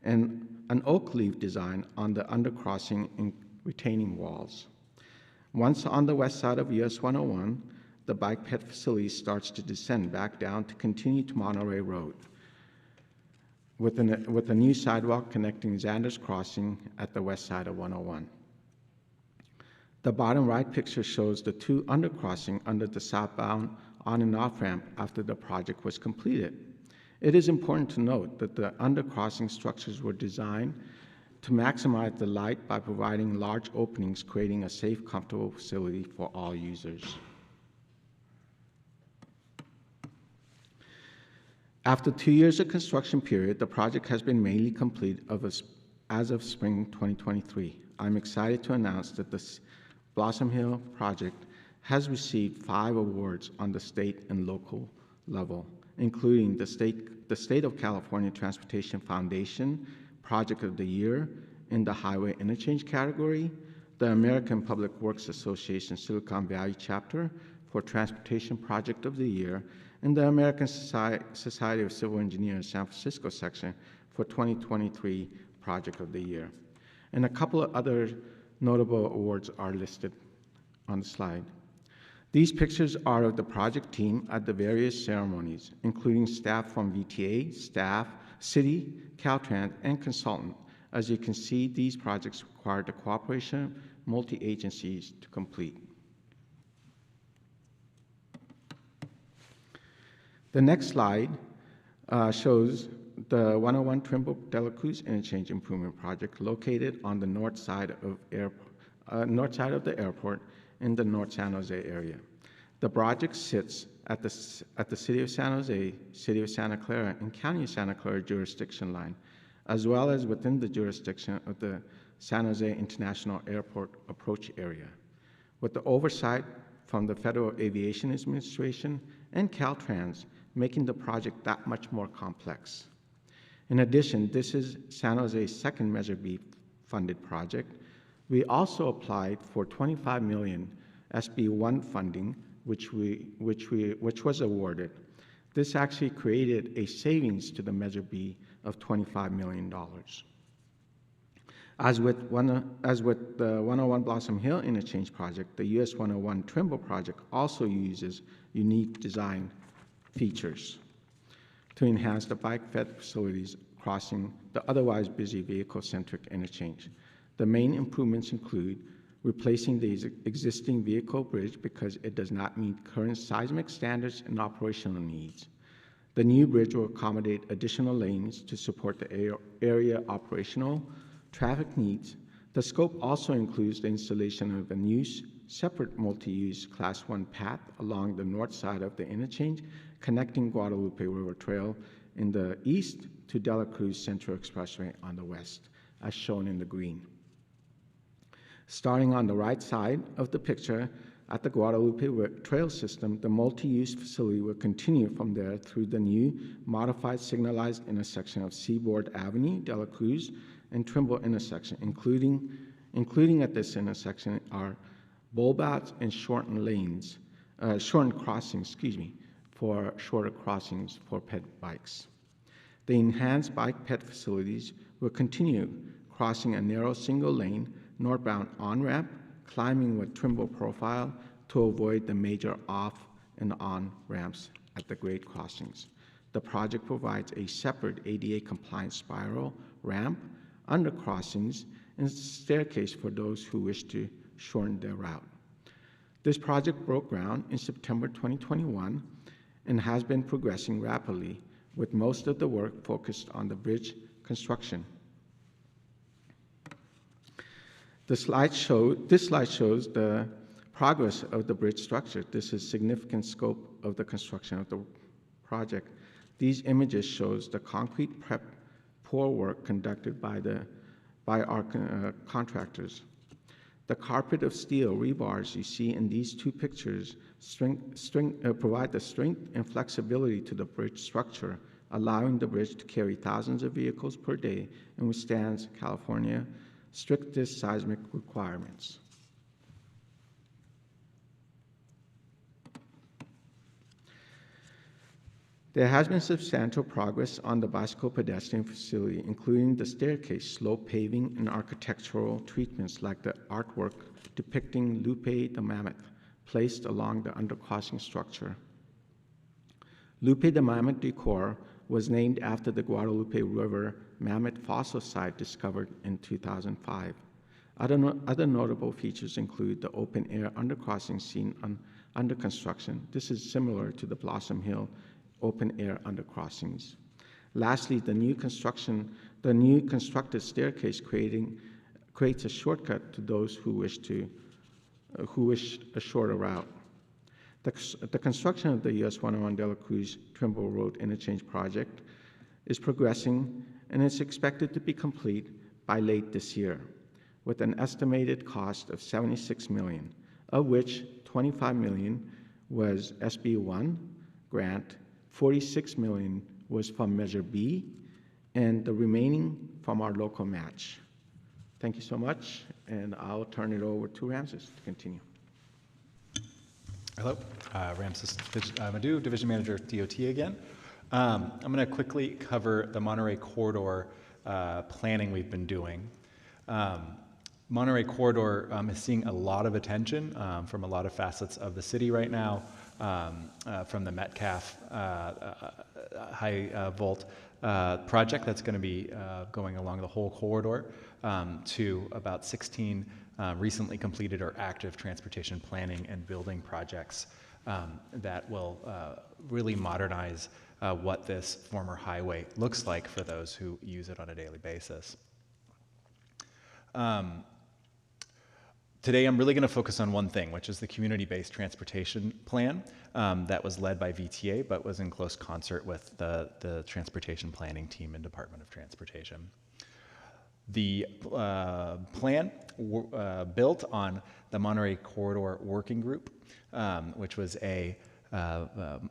and an oak leaf design on the undercrossing and retaining walls. Once on the west side of US 101, the bike ped facility starts to descend back down to continue to Monterey Road with a new sidewalk connecting Xander's Crossing at the west side of 101. The bottom right picture shows the two undercrossing under the southbound on and off ramp after the project was completed. It is important to note that the undercrossing structures were designed to maximize the light by providing large openings, creating a safe, comfortable facility for all users. After 2 years of construction period, the project has been mainly complete as of spring 2023. I'm excited to announce that Blossom Hill project has received 5 awards on the state and local level, including the State of California Transportation Foundation Project of the Year in the Highway Interchange category, the American Public Works Association Silicon Valley Chapter for Transportation Project of the Year, and the American Society of Civil Engineers San Francisco section for 2023 Project of the Year. And a couple of other notable awards are listed on the slide. These pictures are of the project team at the various ceremonies, including staff from VTA, staff, city, Caltrans, and consultant. As you can see, these projects require the cooperation of multi-agencies to complete. The next slide shows the 101 Trimble De La Cruz Interchange Improvement Project located on the north side of the airport in the North San Jose area. The project sits at the City of San Jose, City of Santa Clara, and County of Santa Clara jurisdiction line, as well as within the jurisdiction of the San Jose International Airport approach area, with the oversight from the Federal Aviation Administration and Caltrans, making the project that much more complex. In addition, this is San Jose's second Measure B funded project. We also applied for $25 million SB1 funding, which was awarded. This actually created a savings to the Measure B of $25 million. As with the 101 Blossom Hill Interchange project, the US 101 Trimble project also uses unique design features to enhance the bike fed facilities crossing the otherwise busy vehicle-centric interchange. The main improvements include replacing the existing vehicle bridge because it does not meet current seismic standards and operational needs. The new bridge will accommodate additional lanes to support the area operational traffic needs. The scope also includes the installation of a new separate multi-use Class 1 path along the north side of the interchange, connecting Guadalupe River Trail in the east to De La Cruz Central Expressway on the west, as shown in the green. Starting on the right side of the picture, at the Guadalupe Trail system, the multi-use facility will continue from there through the new modified signalized intersection of Seaboard Avenue, De La Cruz, and Trimble intersection, including at this intersection are bulb outs and shortened crossings, for shorter crossings for ped bikes. The enhanced bike ped facilities will continue crossing a narrow single lane northbound on-ramp, climbing with Trimble profile to avoid the major off and on ramps at the grade crossings. The project provides a separate ADA compliant spiral ramp, under crossings, and staircase for those who wish to shorten their route. This project broke ground in September 2021 and has been progressing rapidly, with most of the work focused on the bridge construction. This slide shows the progress of the bridge structure. This is significant scope of the construction of the project. These images shows the concrete prep pour work conducted by our contractors. The carpet of steel rebars you see in these two pictures provide the strength and flexibility to the bridge structure, allowing the bridge to carry thousands of vehicles per day and withstands California's strictest seismic requirements. There has been substantial progress on the bicycle pedestrian facility, including the staircase, slope paving, and architectural treatments like the artwork depicting Lupe the Mammoth placed along the undercrossing structure. Lupe the Mammoth decor was named after the Guadalupe River mammoth fossil site discovered in 2005. Other notable features include the open-air undercrossing seen under construction. This is similar to the Blossom Hill open-air undercrossings. Lastly, the new constructed staircase creates a shortcut to those who wish a shorter route. The construction of the US 101 De La Cruz Trimble Road Interchange project is progressing and is expected to be complete by late this year. with an estimated cost of $76 million, of which $25 million was SB1 grant, $46 million was from Measure B, and the remaining from our local match. Thank you so much, and I'll turn it over to Ramses to continue. Hello, Ramses Madhu, Division Manager, DOT again. I'm going to quickly cover the Monterey Corridor planning we've been doing. Monterey Corridor is seeing a lot of attention from a lot of facets of the city right now, from the Metcalf high volt project that's going to be going along the whole corridor to about 16 recently completed or active transportation planning and building projects that will really modernize what this former highway looks like for those who use it on a daily basis. Today I'm really going to focus on one thing, which is the community-based transportation plan that was led by VTA, but was in close concert with the transportation planning team and Department of Transportation. The plan built on the Monterey Corridor Working Group, which was a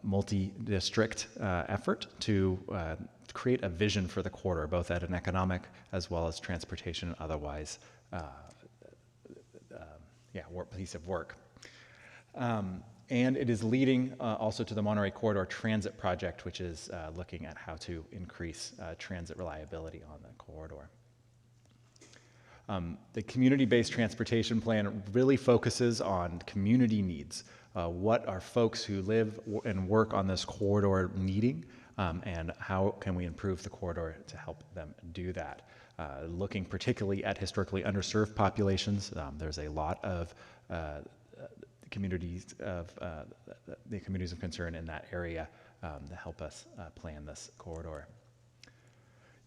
multi-district effort to create a vision for the corridor, both at an economic as well as transportation and otherwise piece of work. And it is leading also to the Monterey Corridor Transit Project, which is looking at how to increase transit reliability on the corridor. The community-based transportation plan really focuses on community needs. What are folks who live and work on this corridor needing, and how can we improve the corridor to help them do that? Looking particularly at historically underserved populations, there's a lot of communities of the communities of concern in that area to help us plan this corridor.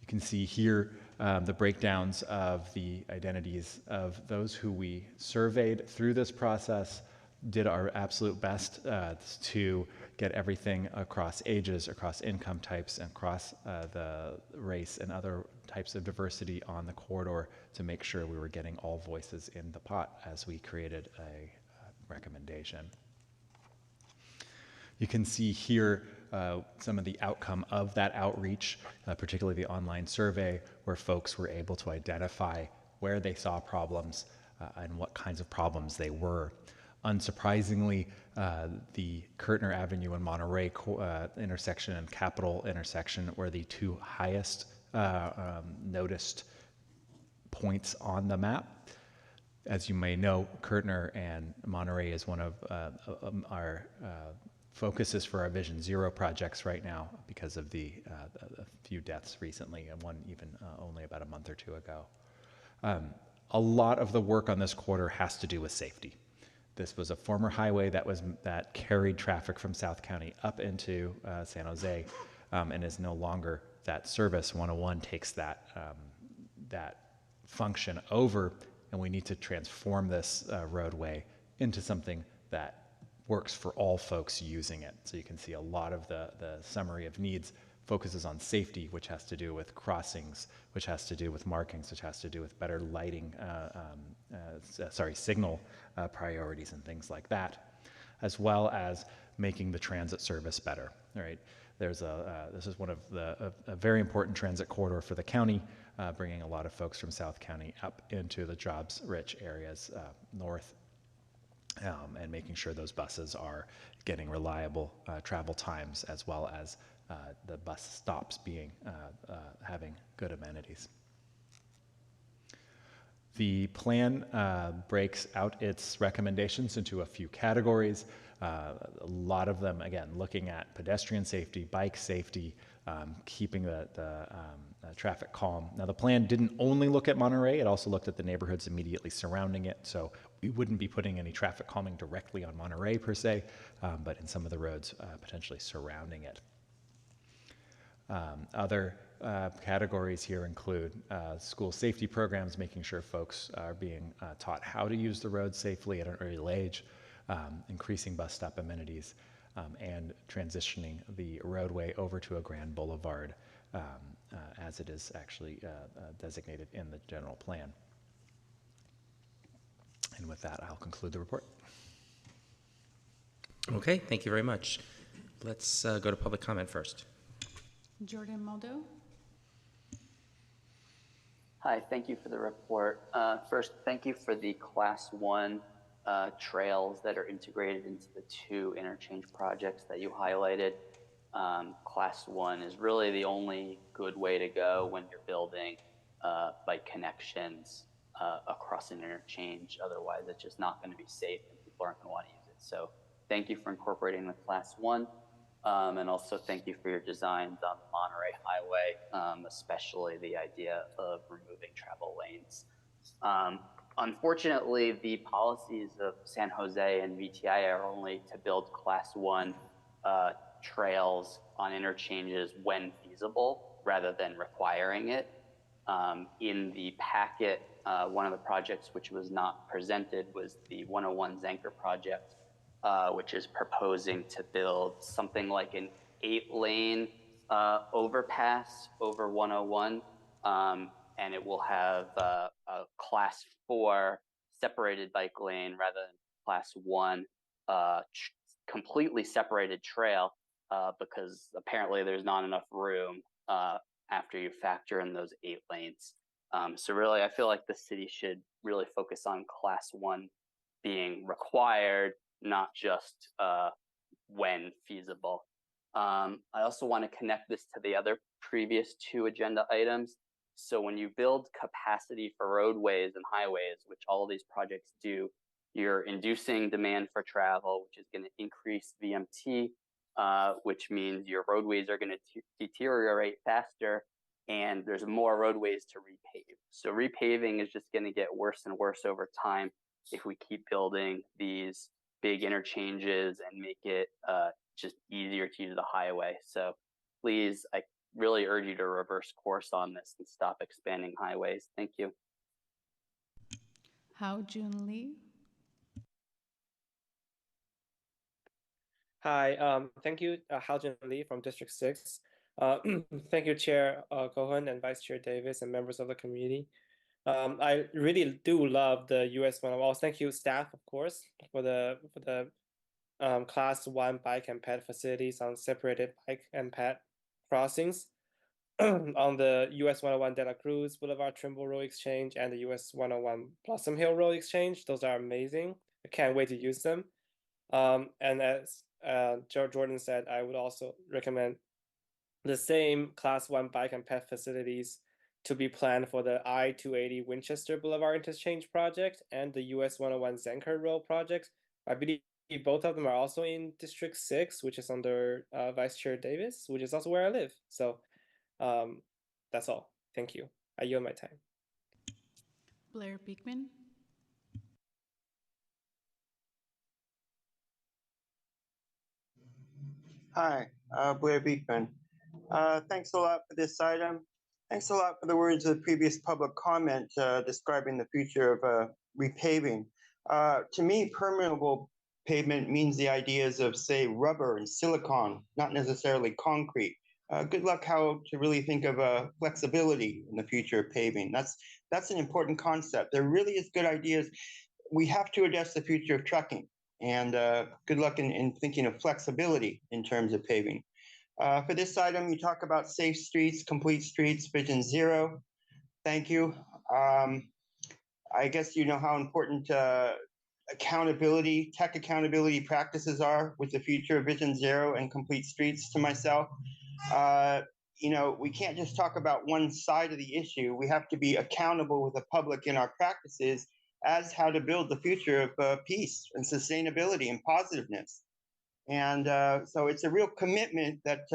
You can see here the breakdowns of the identities of those who we surveyed through this process, did our absolute best to get everything across ages, across income types, and across the race and other types of diversity on the corridor to make sure we were getting all voices in the pot as we created a recommendation. You can see here some of the outcome of that outreach, particularly the online survey, where folks were able to identify where they saw problems and what kinds of problems they were. Unsurprisingly, the Kirtner Avenue and Monterey intersection and Capitol intersection were the two highest noticed points on the map. As you may know, Kirtner and Monterey is one of our focuses for our Vision Zero projects right now because of the few deaths recently, and one even only about a month or two ago. A lot of the work on this corridor has to do with safety. This was a former highway that carried traffic from South County up into San Jose, and is no longer that service. 101 takes that function over, and we need to transform this roadway into something that works for all folks using it. So you can see a lot of the summary of needs focuses on safety, which has to do with crossings, which has to do with markings, which has to do with better lighting, signal priorities and things like that, as well as making the transit service better. All right, this is one of a very important transit corridor for the county, bringing a lot of folks from South County up into the jobs-rich areas north, and making sure those buses are getting reliable travel times, as well as the bus stops having good amenities. The plan breaks out its recommendations into a few categories. A lot of them, again, looking at pedestrian safety, bike safety, keeping the traffic calm. Now, the plan didn't only look at Monterey, it also looked at the neighborhoods immediately surrounding it, so we wouldn't be putting any traffic calming directly on Monterey per se, but in some of the roads potentially surrounding it. Other categories here include school safety programs, making sure folks are being taught how to use the road safely at an early age, increasing bus stop amenities, and transitioning the roadway over to a grand boulevard as it is actually designated in the general plan. with that, I'll conclude the report. Okay, thank you very much. Let's go to public comment first. Jordan Moldo. Hi, thank you for the report. First, thank you for the Class 1 trails that are integrated into the 2 interchange projects that you highlighted. Class 1 is really the only good way to go when you're building bike connections across an interchange. Otherwise, it's just not going to be safe and people aren't going to want to use it. So thank you for incorporating the Class 1. And also thank you for your designs on the Monterey Highway, especially the idea of removing travel lanes. Unfortunately, the policies of San Jose and VTI are only to build Class 1 trails on interchanges when feasible, rather than requiring it. In the packet, one of the projects which was not presented was the 101 Zenker project, which is proposing to build something like an 8-lane overpass over 101, and it will have a Class 4 separated bike lane rather than Class 1 completely separated trail, because apparently there's not enough room after you factor in those 8 lanes. So really, I feel like the city should really focus on Class 1 being required, not just when feasible. I also want to connect this to the other previous 2 agenda items. So when you build capacity for roadways and highways, which all of these projects do, you're inducing demand for travel, which is going to increase VMT, which means your roadways are going to deteriorate faster, and there's more roadways to repave. So repaving is just going to get worse and worse over time if we keep building these big interchanges and make it just easier to use the highway. So please, I really urge you to reverse course on this and stop expanding highways. Thank you. Hao Jun Lee. Hi, thank you, Hao Jun Lee from District 6. Thank you, Chair Cohen and Vice Chair Davis and members of the committee. I really do love the US 101. Thank you, staff, of course, for the Class 1 bike and ped facilities on separated bike and ped crossings on the US 101 De La Cruz Boulevard Trimble Road Exchange and the US 101 Blossom Hill Road Exchange. Those are amazing. I can't wait to use them. And as Jordan said, I would also recommend the same Class 1 bike and ped facilities to be planned for the I-280 Winchester Boulevard Interchange project and the US 101 Zenker Road project. I believe both of them are also in District 6, which is under Vice Chair Davis, which is also where I live. So that's all. Thank you. I yield my time. Blair Beekman. Hi, Blair Beekman. Thanks a lot for this item. Thanks a lot for the words of the previous public comment describing the future of repaving. To me, permeable pavement means the ideas of, say, rubber and silicone, not necessarily concrete. Good luck how to really think of flexibility in the future of paving. That's an important concept. There really is good ideas. We have to address the future of trucking, and good luck in thinking of flexibility in terms of paving. For this item, you talk about safe streets, complete streets, Vision Zero. Thank you. I guess you know how important tech accountability practices are with the future of Vision Zero and complete streets to myself. We can't just talk about one side of the issue. We have to be accountable with the public in our practices as how to build the future of peace and sustainability and positiveness. And so it's a real commitment that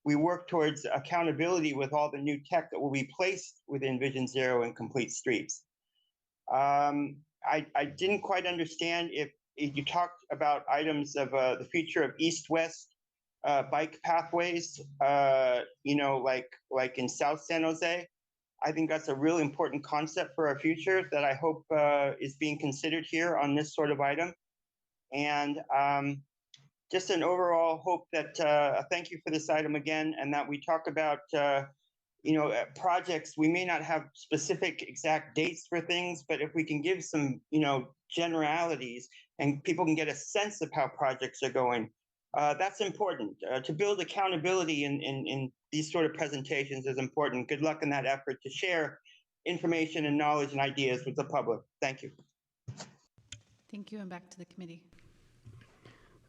we work towards accountability with all the new tech that will be placed within Vision Zero and complete streets. I didn't quite understand if you talked about items of the future of east-west bike pathways, like in South San Jose. I think that's a really important concept for our future that I hope is being considered here on this sort of item. And just an overall hope that, thank you for this item again, and that we talk about, projects, we may not have specific exact dates for things, but if we can give some, generalities and people can get a sense of how projects are going, that's important. To build accountability in these sort of presentations is important. Good luck in that effort to share information and knowledge and ideas with the public. Thank you. Thank you, and back to the committee.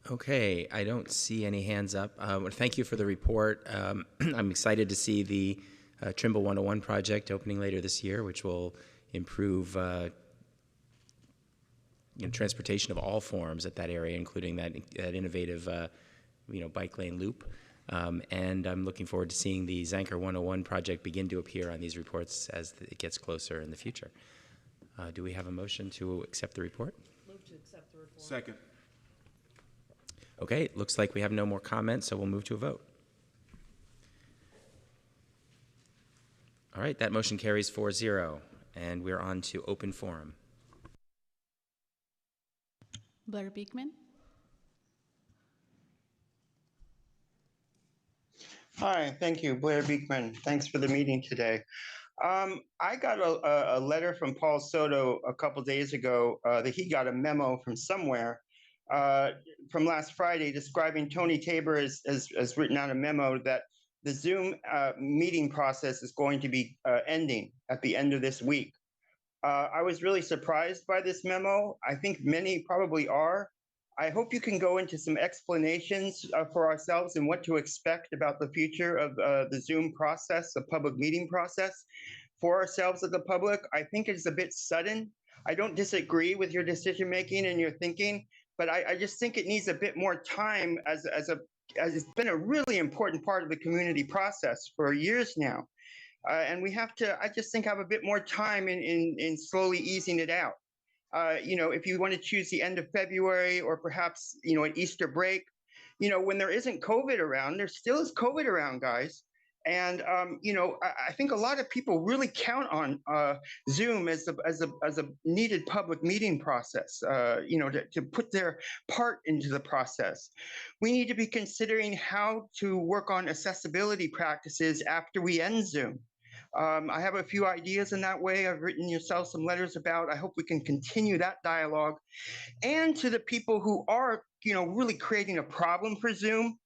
Okay, I don't see any hands up. Thank you for the report. I'm excited to see the Trimble 101 project opening later this year, which will improve transportation of all forms at that area, including that innovative bike lane loop. And I'm looking forward to seeing the Zanker 101 project begin to appear on these reports as it gets closer in the future. Do we have a motion to accept the report? Move to accept the report. Second. Okay, it looks like we have no more comments, so we'll move to a vote. All right, that motion carries 4-0, and we're on to open forum. Blair Beekman. Hi, thank you, Blair Beekman. Thanks for the meeting today. I got a letter from Paul Soto a couple days ago that he got a memo from somewhere from last Friday describing Tony Tabor has written out a memo that the Zoom meeting process is going to be ending at the end of this week. I was really surprised by this memo. I think many probably are. I hope you can go into some explanations for ourselves and what to expect about the future of the Zoom process, the public meeting process for ourselves as the public. I think it's a bit sudden. I don't disagree with your decision making and your thinking, but I just think it needs a bit more time as it's been a really important part of the community process for years now. And we have to, I just think, have a bit more time in slowly easing it out. If you want to choose the end of February or perhaps, an Easter break, when there isn't COVID around, there still is COVID around, guys. And, I think a lot of people really count on Zoom as a needed public meeting process, to put their part into the process. We need to be considering how to work on accessibility practices after we end Zoom. I have a few ideas in that way. I've written yourself some letters about. I hope we can continue that dialogue. And to the people who are, really creating a problem for Zoom,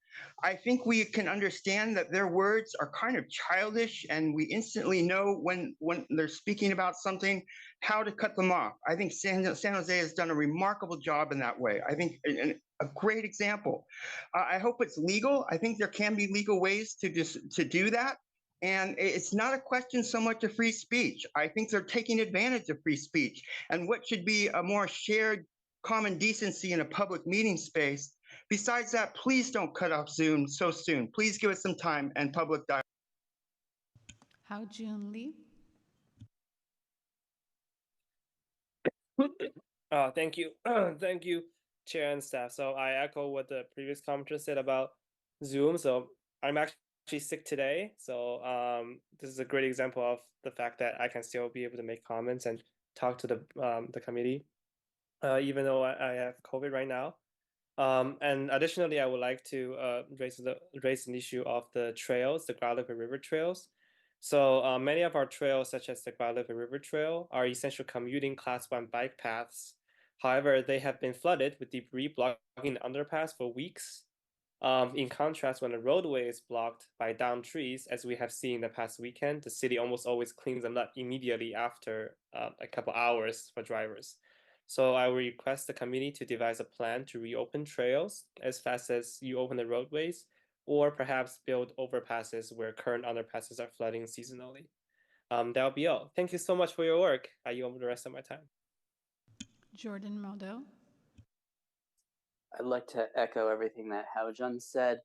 I think we can understand that their words are kind of childish and we instantly know when they're speaking about something, how to cut them off. I think San Jose has done a remarkable job in that way. I think a great example. I hope it's legal. I think there can be legal ways to do that. And it's not a question so much of free speech. I think they're taking advantage of free speech and what should be a more shared common decency in a public meeting space. Besides that, please don't cut off Zoom so soon. Please give us some time and public dialogue. Hao Jun Lee. Thank you. Thank you, Chair and staff. So I echo what the previous commenter said about Zoom. So I'm actually sick today. So this is a great example of the fact that I can still be able to make comments and talk to the committee, even though I have COVID right now. And additionally, I would like to raise an issue of the trails, the Guadalupe River trails. So many of our trails, such as the Guadalupe River Trail, are essential commuting Class 1 bike paths. However, they have been flooded with debris blocking the underpass for weeks. In contrast, when a roadway is blocked by downed trees, as we have seen the past weekend, the city almost always cleans them up immediately after a couple hours for drivers. So I will request the committee to devise a plan to reopen trails as fast as you open the roadways, or perhaps build overpasses where current underpasses are flooding seasonally. That'll be all. Thank you so much for your work. I yield the rest of my time. Jordan Maldo. I'd like to echo everything that Haojun said.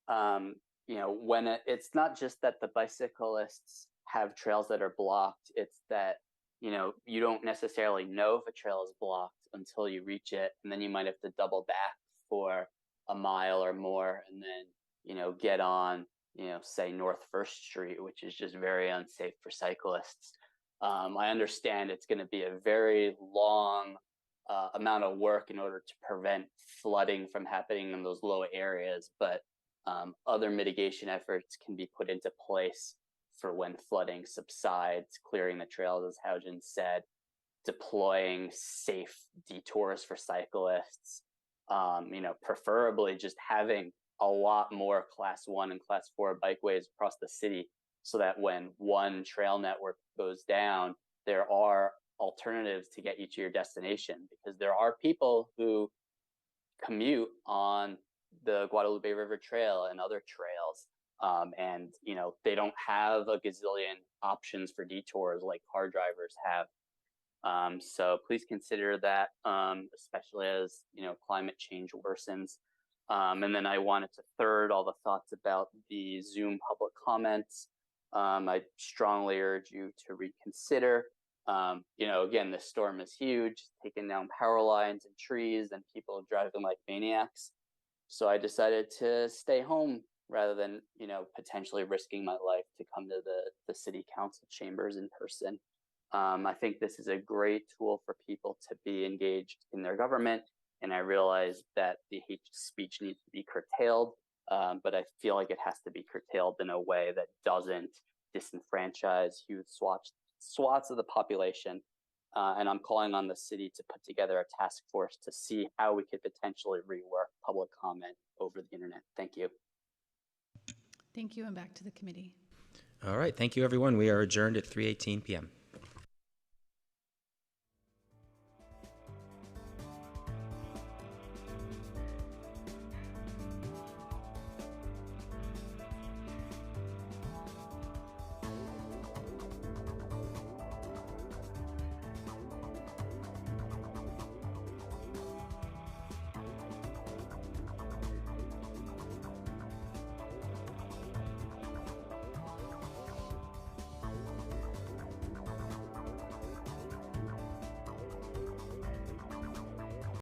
When it's not just that the bicyclists have trails that are blocked, it's that you don't necessarily know if a trail is blocked until you reach it, and then you might have to double back for a mile or more, and then get on say North First Street, which is just very unsafe for cyclists. I understand it's going to be a very long amount of work in order to prevent flooding from happening in those low areas, but other mitigation efforts can be put into place for when flooding subsides, clearing the trails, as Haojin said, deploying safe detours for cyclists, preferably just having a lot more class 1 and class 4 bikeways across the city so that when one trail network goes down, there are alternatives to get you to your destination, because there are people who commute on the Guadalupe River Trail and other trails, and they don't have a gazillion options for detours like car drivers have. So please consider that, especially as climate change worsens. And then I wanted to third all the thoughts about the Zoom public comments. I strongly urge you to reconsider. Again, this storm is huge, taking down power lines and trees, and people driving like maniacs. So I decided to stay home rather than, potentially risking my life to come to the city council chambers in person. I think this is a great tool for people to be engaged in their government. And I realize that the hate speech needs to be curtailed, but I feel like it has to be curtailed in a way that doesn't disenfranchise huge swaths of the population. And I'm calling on the city to put together a task force to see how we could potentially rework public comment over the internet. Thank you. Thank you, and back to the committee. All right, thank you, everyone. We are adjourned at 3:18 p.m.